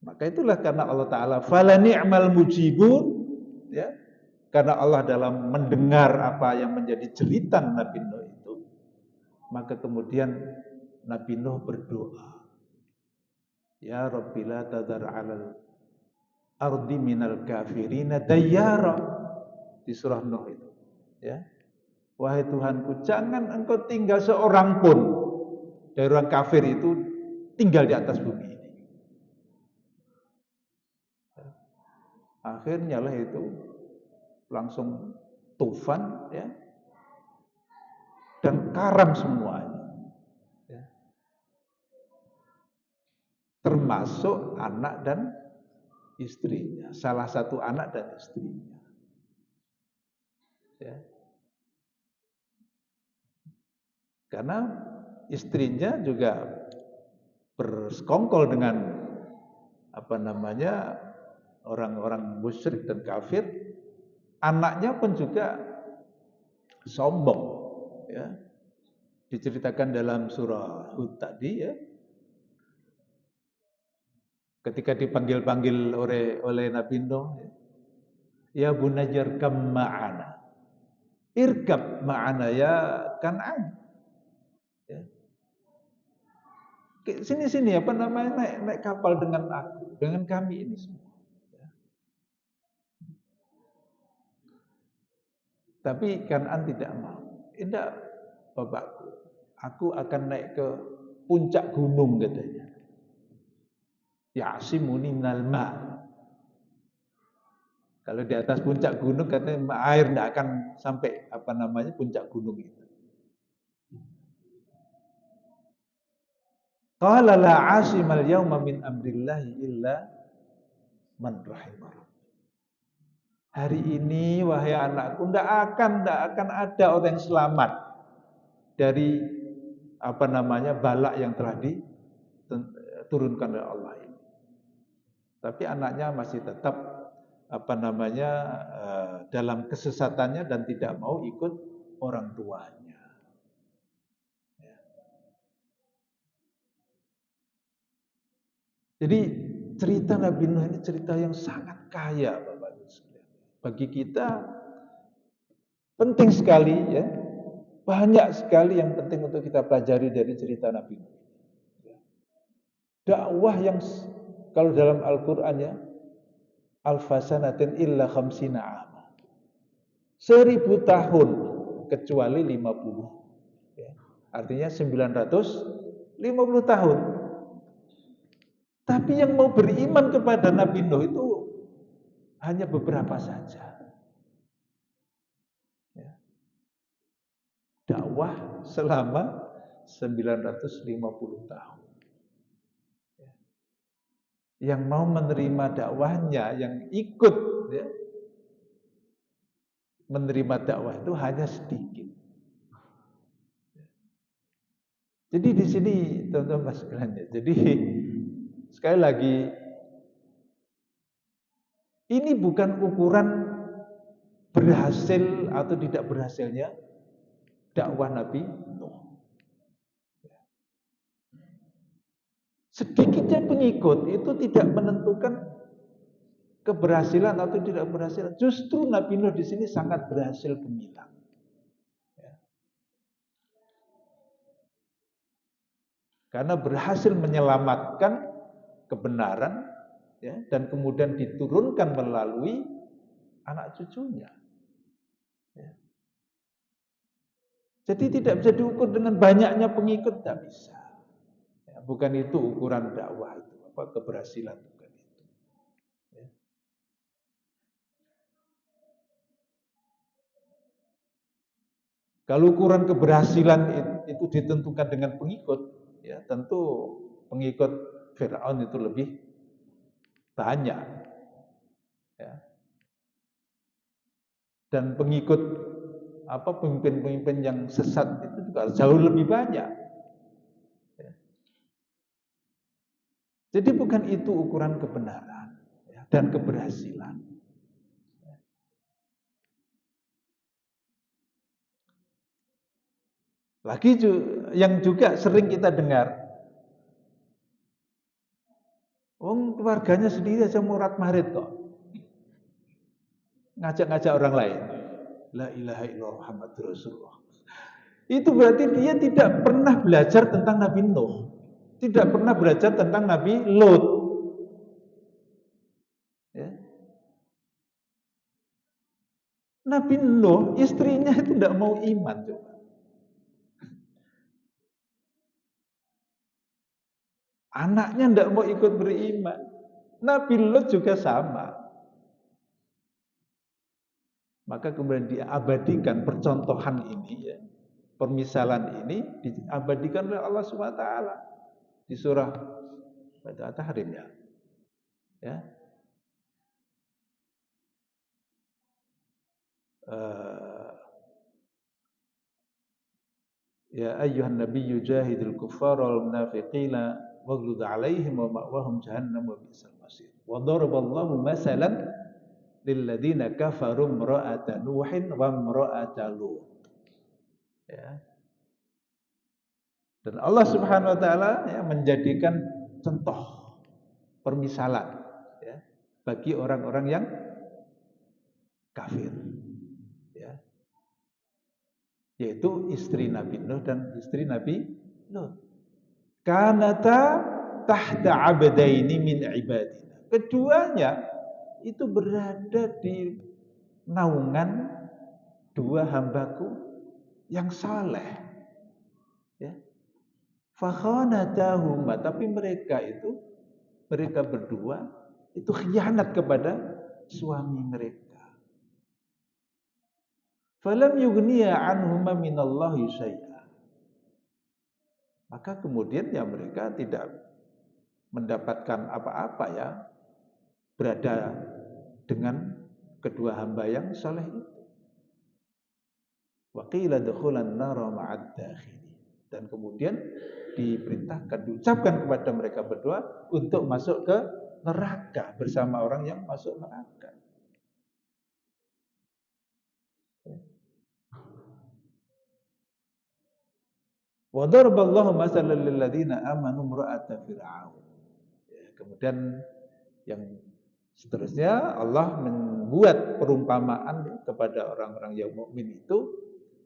A: Maka itulah karena Allah Ta'ala fala ni'mal mujibun, ya. Karena Allah dalam mendengar apa yang menjadi jeritan Nabi Nuh itu, maka kemudian Nabi Nuh berdoa, ya Rabbi la tadhar 'alal ardi minal kafirina dayyara, di surah Nuh itu, ya. Wahai Tuhanku, jangan engkau tinggal seorang pun dari orang kafir itu tinggal di atas bumi ini. Akhirnya lah itu langsung tufan, ya, dan karam semuanya, ya. Termasuk anak dan istrinya, salah satu anak dan istrinya, ya. Karena istrinya juga bersekongkol dengan apa namanya orang-orang musyrik dan kafir. Anaknya pun juga sombong, ya. Diceritakan dalam surah Hud tadi, ya. Ketika dipanggil-panggil oleh Nabi Nuh, ya bunayya irkam ma'ana. Irkab ma'ana ya Kan'an. Ya. Sini apa namanya naik kapal dengan aku, dengan kami ini semua. Ya. Tapi Kan'an tidak mau. Tidak, Bapakku. Aku akan naik ke puncak gunung katanya. Ya'simuni minal ma'. Kalau di atas puncak gunung katanya air tidak akan sampai apa namanya puncak gunung itu. Qala la 'asimal yauma min amrillahi illa man rahimah. Hari ini wahai anakku tidak akan ada orang yang selamat dari apa namanya balak yang telah diturunkan oleh Allah ini. Tapi anaknya masih tetap dalam kesesatannya dan tidak mau ikut orang tuanya. Jadi cerita Nabi Nuh ini cerita yang sangat kaya, Bapak Ibu sekalian. Bagi kita penting sekali ya. Banyak sekali yang penting untuk kita pelajari dari cerita Nabi Nuh. Dakwah yang kalau dalam Al-Qur'an ya, alfasanatin illa khamsina ama. 1000 tahun kecuali 50. Ya. Artinya 950 tahun. Tapi yang mau beriman kepada Nabi Nuh itu hanya beberapa saja. Ya. Dakwah selama 950 tahun. Ya. Yang mau menerima dakwahnya, yang ikut ya, menerima dakwah itu hanya sedikit. Jadi di sini teman-teman sekalian ya. Jadi sekali lagi ini bukan ukuran berhasil atau tidak berhasilnya dakwah Nabi Nuh. Sedikitnya pengikut itu tidak menentukan keberhasilan atau tidak berhasil. Justru Nabi Nuh di sini sangat berhasil gemilang. Karena berhasil menyelamatkan kebenaran ya, dan kemudian diturunkan melalui anak cucunya. Ya. Jadi tidak bisa diukur dengan banyaknya pengikut, tidak bisa. Ya, bukan itu ukuran dakwah itu, apa keberhasilan bukan itu. Ya. Kalau ukuran keberhasilan itu ditentukan dengan pengikut, ya tentu pengikut Firaun itu lebih banyak. Ya. Dan pengikut pemimpin-pemimpin yang sesat itu juga jauh lebih banyak. Ya. Jadi bukan itu ukuran kebenaran ya, dan keberhasilan. Ya. Lagi yang juga sering kita dengar, keluarganya sendiri aja murad marid kok. Ngajak-ngajak orang lain. La ilaha illallah Muhammadur Rasulullah. Itu berarti dia tidak pernah belajar tentang Nabi Nuh. Tidak pernah belajar tentang Nabi Lot. Ya. Nabi Nuh, istrinya itu tidak mau iman coba. Anaknya tidak mau ikut beriman. Nabi Lot juga sama. Maka kemudian diabadikan percontohan ini ya. Permisalan ini diabadikan oleh Allah SWT di surah At-Tahrim ya. Ya. Ya ayyuhan nabiyyu jahidil kuffara wal munafiqina waghlud 'alaihim wa ma'wahum jahannam wa bi'sal masir. Wa daraballahu masalan lil ladzina kafaru imra'ata nuhin wa imra'ata lut. Ya. Dan Allah Subhanahu wa taala ya menjadikan contoh permisalan ya bagi orang-orang yang kafir. Ya. Yaitu istri Nabi Nuh dan istri Nabi Lut. Kanata tahta abdaini min ibadina. Keduanya itu berada di naungan dua hambaku yang saleh. Ya. Fakhanatahuma, tapi mereka berdua itu khianat kepada suami mereka. Falam yughniya anhuma minallahi syai'a. Maka kemudian ya mereka tidak mendapatkan apa-apa ya berada dengan kedua hamba yang saleh itu. Wa qila dukhulan nar ma'ad dakhili. Dan kemudian diperintahkan, diucapkan kepada mereka berdua untuk masuk ke neraka bersama orang yang masuk neraka. Wa daraballahu masalan lil ladzina amanu imra'ata fir'aun. Ya, kemudian yang seterusnya Allah membuat perumpamaan kepada orang-orang yang mukmin itu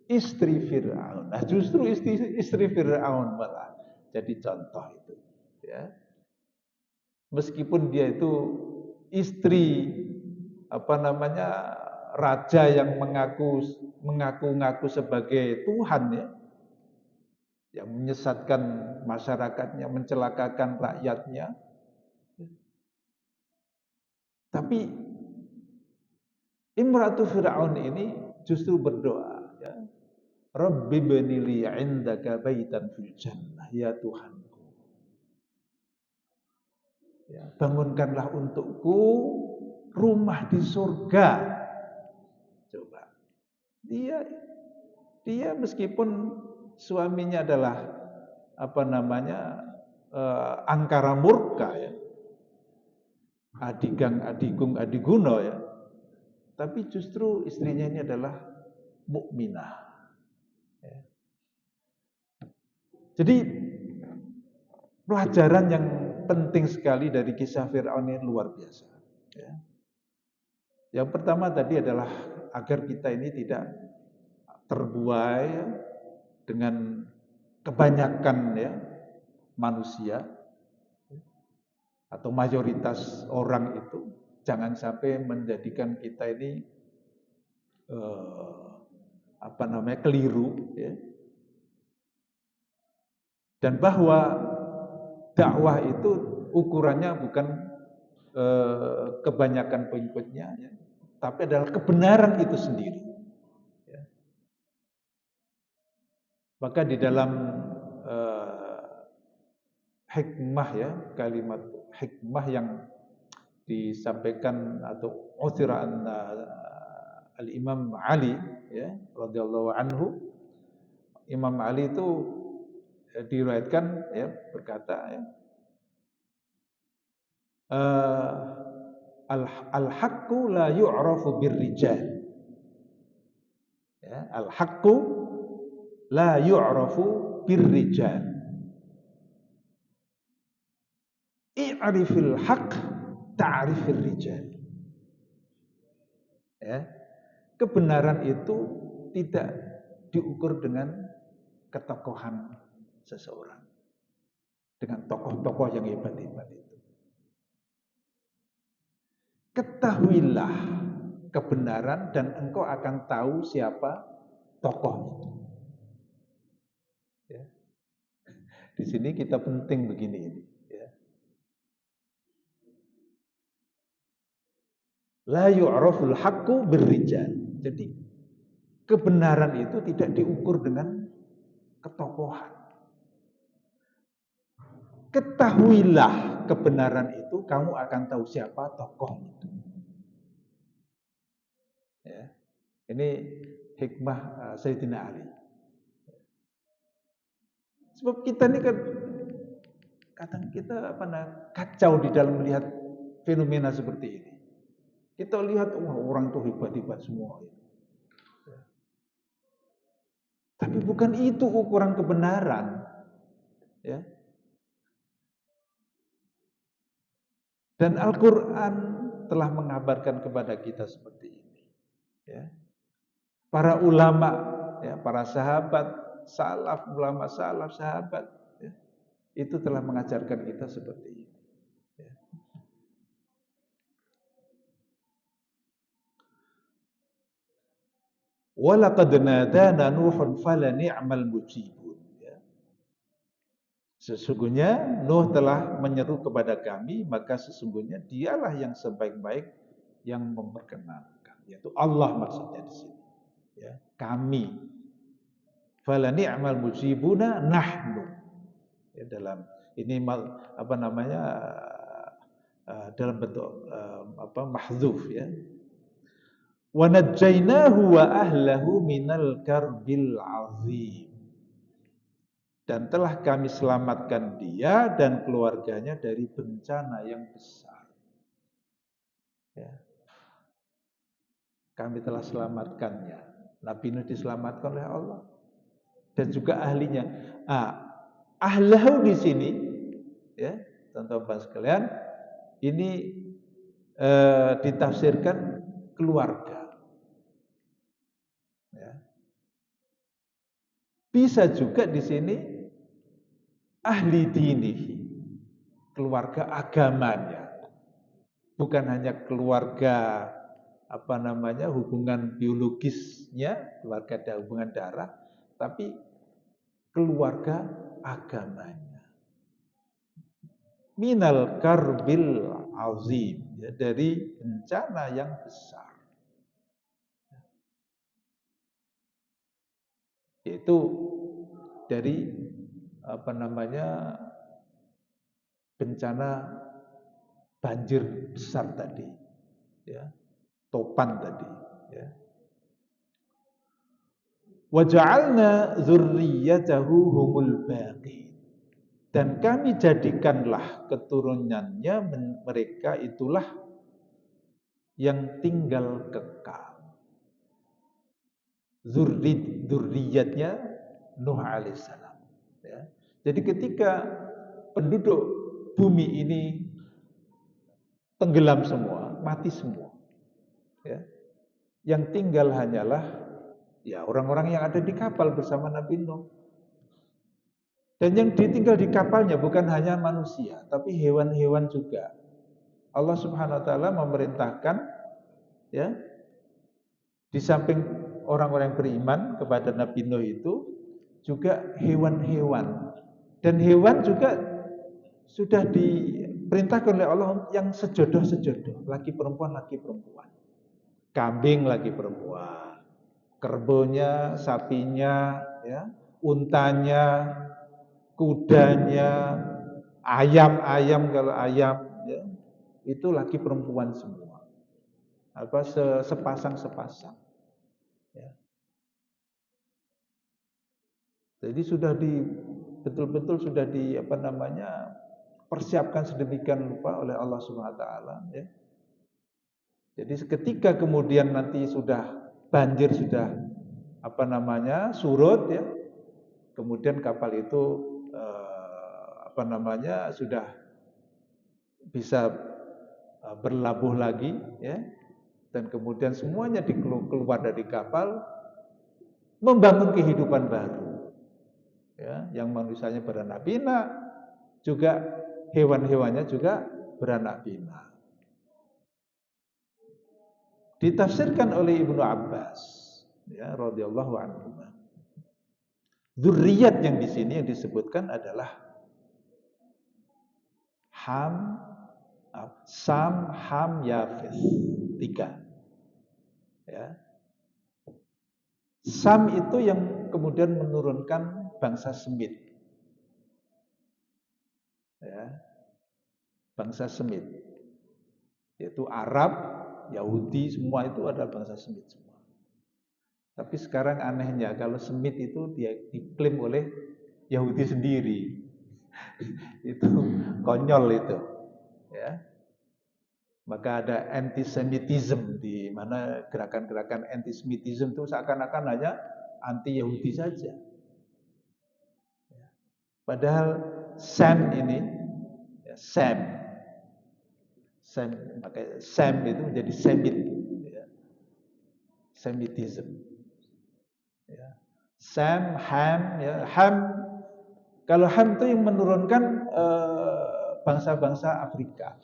A: istri Fir'aun. Nah, justru istri Fir'aun malah jadi contoh itu, ya. Meskipun dia itu istri apa namanya raja yang mengaku-ngaku sebagai Tuhan, ya, yang menyesatkan masyarakatnya, mencelakakan rakyatnya, tapi Imratu Fir'aun ini justru berdoa, ya. Rabbi banili 'indaka baitan fil jannah, ya Tuhanku. Ya, bangunkanlah untukku rumah di surga. Coba. Dia meskipun suaminya adalah apa namanya angkara murka, ya. Adigang, adigung, adiguno, ya. Tapi justru istrinya ini adalah mukminah. Ya. Jadi pelajaran yang penting sekali dari kisah Fir'aun ini luar biasa. Ya. Yang pertama tadi adalah agar kita ini tidak terbuai dengan kebanyakan, ya, manusia atau mayoritas orang itu, jangan sampai menjadikan kita ini apa namanya keliru, ya. Dan bahwa dakwah itu ukurannya bukan kebanyakan pengikutnya, ya, tapi adalah kebenaran itu sendiri. Ya. Maka di dalam hikmah, ya, kalimat hikmah yang disampaikan atau utsiraan Al-Imam Ali, ya, radhiyallahu anhu. Imam Ali itu diriwayatkan, ya, berkata, ya, al-haqqu la yu'rafu birrijal. Ya, al-haqqu la yu'rafu birrijal. I'rifil haqq ta'rifir rijal. Ya. Kebenaran itu tidak diukur dengan ketokohan seseorang, dengan tokoh-tokoh yang hebat-hebat itu. Ketahuilah kebenaran dan engkau akan tahu siapa tokoh itu. Ya. Di sini kita penting begini ini. Ya. La yu'raful haqqu birrijal. Jadi kebenaran itu tidak diukur dengan ketokohan. Ketahuilah kebenaran itu, kamu akan tahu siapa tokoh itu. Ya. Ini hikmah Sayyidina Ali. Sebab kita ini kan kadang kita kacau di dalam melihat fenomena seperti ini. Kita lihat orang itu hebat-hebat semua. Ya. Tapi bukan itu ukuran kebenaran. Ya. Dan Al-Quran telah mengabarkan kepada kita seperti ini. Ya. Para ulama, ya, para sahabat, salaf, ulama salaf, sahabat, ya, itu telah mengajarkan kita seperti ini. Ya. Walaqad nadana Nuhun falani'mal mujibun. Ya. Sesungguhnya Nuh telah menyeru kepada kami, maka sesungguhnya dialah yang sebaik-baik yang memperkenankan, yaitu Allah maksudnya di sini. Ya, kami. Falani'mal mujibuna nahnu. Ya, dalam ini apa namanya dalam bentuk mahdzuf, ya. Wa najjaynahu wa ahlahu minal karbil azim. Dan telah kami selamatkan dia dan keluarganya dari bencana yang besar. Ya. Kami telah selamatkannya. Nabi Nuh diselamatkan oleh Allah. dan juga ahlinya. Ahlahu di sini, ya, teman-teman sekalian, ini ditafsirkan keluarga. Ya. Bisa juga di sini ahli dinihi, keluarga agamanya, bukan hanya keluarga hubungan biologisnya, keluarga hubungan darah, tapi keluarga agamanya. Minal karbil azim, ya, dari bencana yang besar. Yaitu dari bencana banjir besar tadi, ya, topan tadi, ya. Wa ja'alna dzurriyyatahu humul baqin. Dan kami jadikanlah keturunannya mereka itulah yang tinggal kekal. Dzurriyyatnya Nuh alaihissalam, ya. Jadi ketika penduduk bumi ini tenggelam semua, mati semua, ya. Yang tinggal hanyalah ya orang-orang yang ada di kapal bersama Nabi Nuh. Dan yang ditinggal di kapalnya bukan hanya manusia, tapi hewan-hewan juga. Allah Subhanahu wa taala memerintahkan, ya, di samping orang-orang yang beriman kepada Nabi Nuh itu juga hewan-hewan. Dan hewan juga sudah diperintahkan oleh Allah yang sejodoh-sejodoh, laki perempuan. Kambing laki perempuan, kerbonya, sapinya, ya, untanya, kudanya, ayam kalau ayam, ya, itu laki perempuan semua. Sepasang. Ya. Jadi betul-betul sudah persiapkan sedemikian rupa oleh Allah Subhanahu wa taala, ya. Jadi ketika kemudian nanti sudah banjir, sudah surut, ya. Kemudian kapal itu sudah bisa berlabuh lagi, ya. Dan kemudian semuanya keluar dari kapal membangun kehidupan baru. Ya, yang manusianya beranak pinak, juga hewan-hewannya juga beranak pinak. Ditafsirkan oleh Ibnu Abbas, ya, radhiyallahu anhu. Dzurriyyat yang di sini yang disebutkan adalah Ham, Sam, Ham, Yafes, 3. Ya. Sam itu yang kemudian menurunkan bangsa Semit. Ya. Bangsa Semit. Yaitu Arab, Yahudi, semua itu adalah bangsa Semit semua. Tapi sekarang anehnya kalau Semit itu dia diklaim oleh Yahudi sendiri. Itu konyol itu. Ya. Maka ada antisemitisme, di mana gerakan-gerakan antisemitisme itu seakan-akan hanya anti Yahudi saja. Padahal Sam ini, ya, maka Sam itu menjadi Semit, ya. Semitism. Ya. Sam, Ham, ya. Kalau Ham itu yang menurunkan bangsa-bangsa Afrika.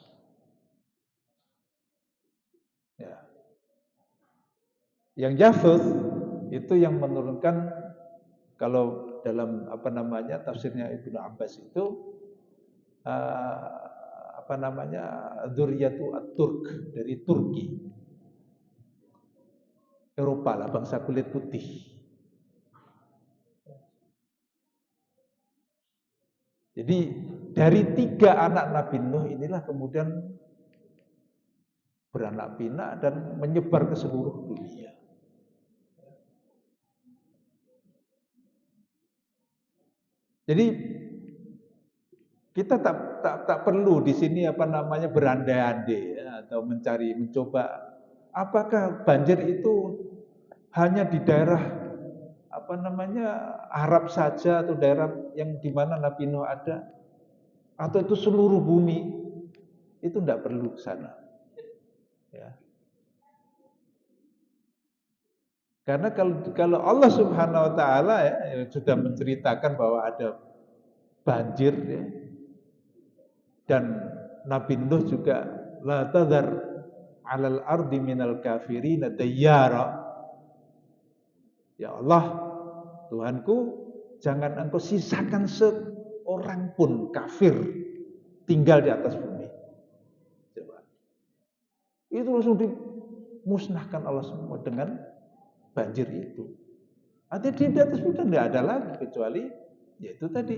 A: Ya. Yang Yafut itu yang menurunkan, kalau dalam tafsirnya Ibnu Abbas itu dzurriyyatu at-Turk, dari Turki. Eropa lah, bangsa kulit putih. Jadi dari 3 anak Nabi Nuh inilah kemudian beranak pinak dan menyebar ke seluruh dunia. Jadi kita tak perlu di sini berandai-andai, ya, atau mencoba apakah banjir itu hanya di daerah Arab saja atau daerah yang di mana Nabi Nuh ada, atau itu seluruh bumi, itu tidak perlu ke sana. Ya. Karena kalau Allah Subhanahu Wa Taala ya sudah menceritakan bahwa ada banjir ya, dan Nabi Nuh juga la tadhar 'alal ardi minal kafirin dayyara. Ya Allah, Tuhanku, jangan Engkau sisakan seorang pun kafir tinggal di atas bumi. Coba. Itu langsung dimusnahkan Allah semua dengan banjir itu. Artinya di atas bumi kan tidak ada lagi kecuali yaitu tadi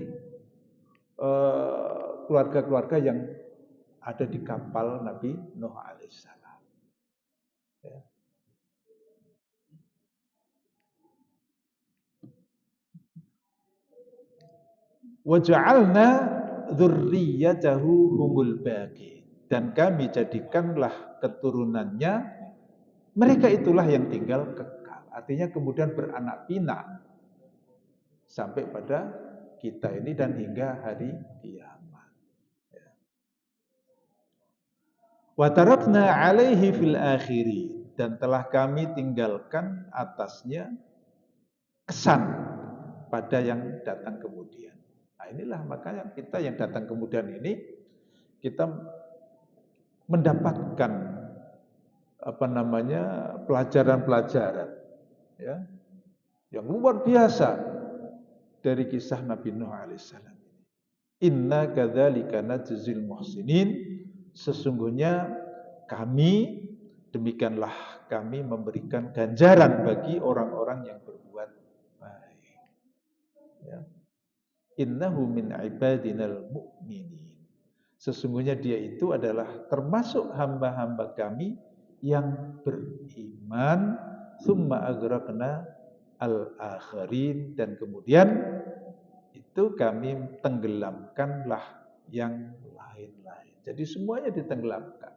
A: keluarga-keluarga yang ada di kapal Nabi Nuh alaihissalam. Ya. Waja'alna dzurriyyatahu humul baqi, dan kami jadikanlah keturunannya mereka itulah yang tinggal kekal. Artinya kemudian beranak pinak sampai pada kita ini dan hingga hari kiamat. Wa tarakna 'alaihi fil akhiri, dan telah kami tinggalkan atasnya kesan pada yang datang kemudian. Nah, inilah makanya kita yang datang kemudian ini kita mendapatkan pelajaran-pelajaran ya yang luar biasa dari kisah Nabi Nuh alaihissalam. Inna kadzalika najzil muhsinin, sesungguhnya kami, demikianlah kami memberikan ganjaran bagi orang-orang yang berbuat baik. Ya. Innahu min ibadinal mu'minin. Sesungguhnya dia itu adalah termasuk hamba-hamba kami yang beriman. Tsumma aghraqna al-akharin, dan kemudian itu kami tenggelamkanlah yang lain-lain. Jadi semuanya ditenggelamkan.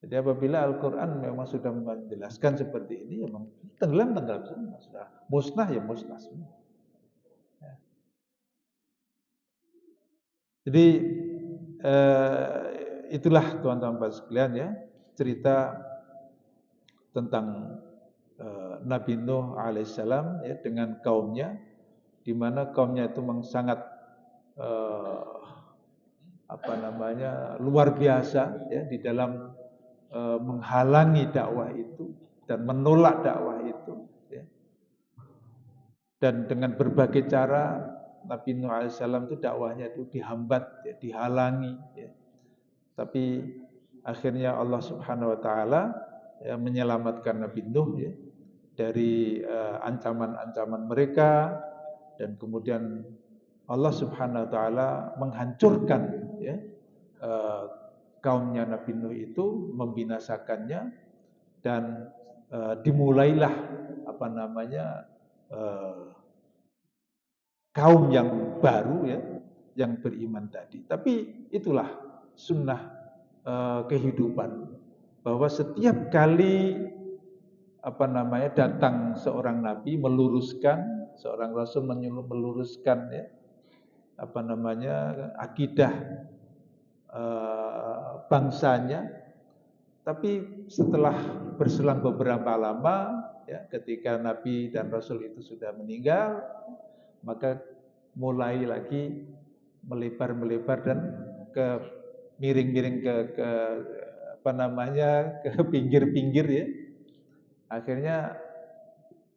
A: Jadi apabila Al-Quran memang sudah menjelaskan seperti ini, ya tenggelam semua. Sudah musnah ya musnah semua. Ya. Jadi itulah teman-teman sekalian ya, cerita tentang Nabi Nuh alaihissalam ya, dengan kaumnya, di mana kaumnya itu memang sangat luar biasa ya di dalam menghalangi dakwah itu dan menolak dakwah itu ya. Dan dengan berbagai cara Nabi Nuh alaihissalam itu dakwahnya itu dihambat ya, dihalangi ya. Tapi akhirnya Allah Subhanahu Wa Taala ya, menyelamatkan Nabi Nuh ya, dari ancaman-ancaman mereka, dan kemudian Allah Subhanahu Wa Taala menghancurkan ya, kaumnya Nabi Nuh itu, membinasakannya, dan dimulailah kaum yang baru ya, yang beriman tadi. Tapi itulah sunnah kehidupan, bahwa setiap kali datang seorang nabi meluruskan, seorang rasul meluruskan ya akidah bangsanya. Tapi setelah berselang beberapa lama ya, ketika nabi dan rasul itu sudah meninggal, maka mulai lagi melebar dan ke miring-miring ke pinggir-pinggir ya. Akhirnya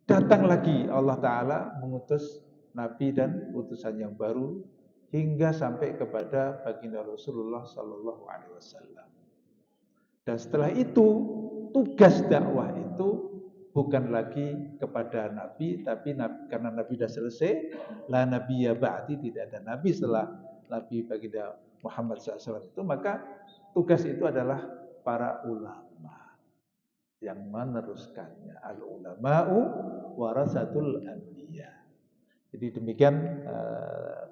A: datang lagi Allah Ta'ala mengutus Nabi dan utusan yang baru hingga sampai kepada baginda Rasulullah Sallallahu Alaihi Wasallam. Dan setelah itu tugas dakwah itu bukan lagi kepada Nabi, tapi karena Nabi sudah selesai, la nabiyya ba'di, tidak ada Nabi setelah Nabi baginda Muhammad SAW itu, maka tugas itu adalah para ulama yang meneruskannya. Al-ulama'u warasatul anbiya. Jadi demikian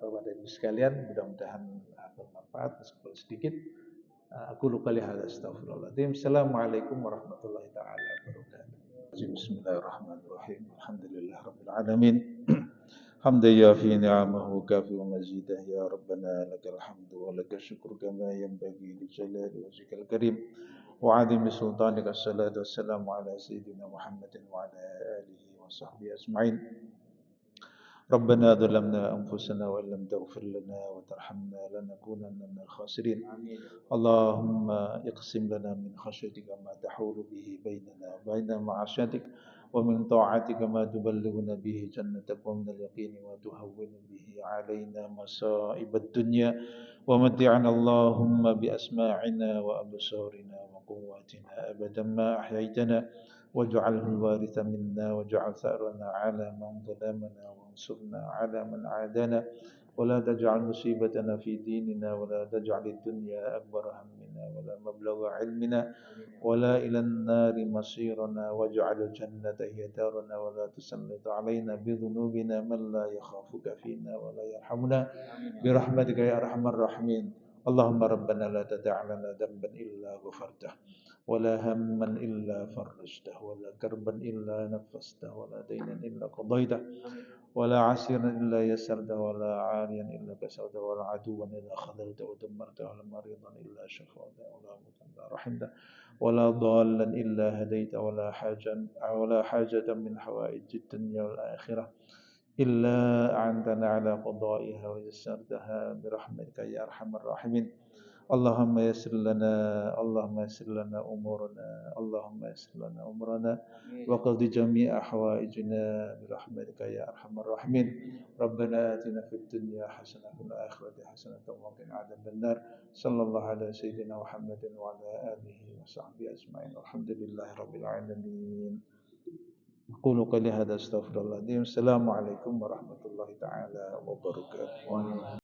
A: Bapak dan Ibu sekalian, mudah-mudahan bermanfaat meskipun sedikit. Aku lupa lihat, astagfirullahaladzim. Assalamualaikum warahmatullahi taala wabarakatuh. بسم الله الرحمن الرحيم الحمد لله رب العالمين حمدا يافي نعمه وكافي مزيده يا ربنا لك الحمد ولك الشكر كما ينبغي لجلال وجهك الكريم وعظيم سلطانك الصلاة والسلام على سيدنا محمد وعلى آله وصحبه أجمعين ربنا ظلمنا أنفسنا وإن لم تغفر لنا وترحمنا لنكونن من الخاسرين اللهم اقسم لنا من خشيتك ما تحول به بيننا وبين معصيتك ومن طاعتك ما تبلغنا به جنتك ومن اليقين ما تهون به علينا مصائب الدنيا ومتعنا اللهم بأسماعنا وأبصارنا وقواتنا أبدا ما أحييتنا واجعله الوارث منا واجعل ثأرنا على من ظلمنا وانصرنا على من عادانا ولا تجعل مصيبتنا في ديننا ولا تجعل الدنيا أكبر همنا ولا مبلغ علمنا ولا إلى النار مصيرنا واجعل الجنة هي دارنا ولا تسلط علينا بذنوبنا من لا يخافك فينا ولا يرحمنا برحمتك يا أرحم الراحمين اللهم ربنا لا تدع لنا ذنبا إلا غفرته ولا هما إلا فرجته ولا كربا إلا نفسته ولا دينا إلا قضيته ولا عسيرا إلا يسرته ولا عاريا إلا كسرته ولا عدوا إلا خذلته ودمرته ولا مريضا إلا شفاته ولا موتا إلا رحمته ولا ضالا إلا هديته ولا حاجة من حوائج الدنيا والآخرة إلا أعنتنا على قضائها ويسرتها برحمتك يا أرحم الراحمين اللهم يسر لنا أمورنا اللهم يسر لنا أمورنا وقض جميع حوائجنا برحمتك يا أرحم الراحمين ربنا آتنا في الدنيا حسنة وفي الآخرة حسنة وقنا عذاب النار صلى الله على سيدنا محمد وعلى آله وصحبه أجمعين والحمد لله رب العالمين أقول قولي هذا أستغفر الله العظيم السلام عليكم ورحمة الله تعالى وبركاته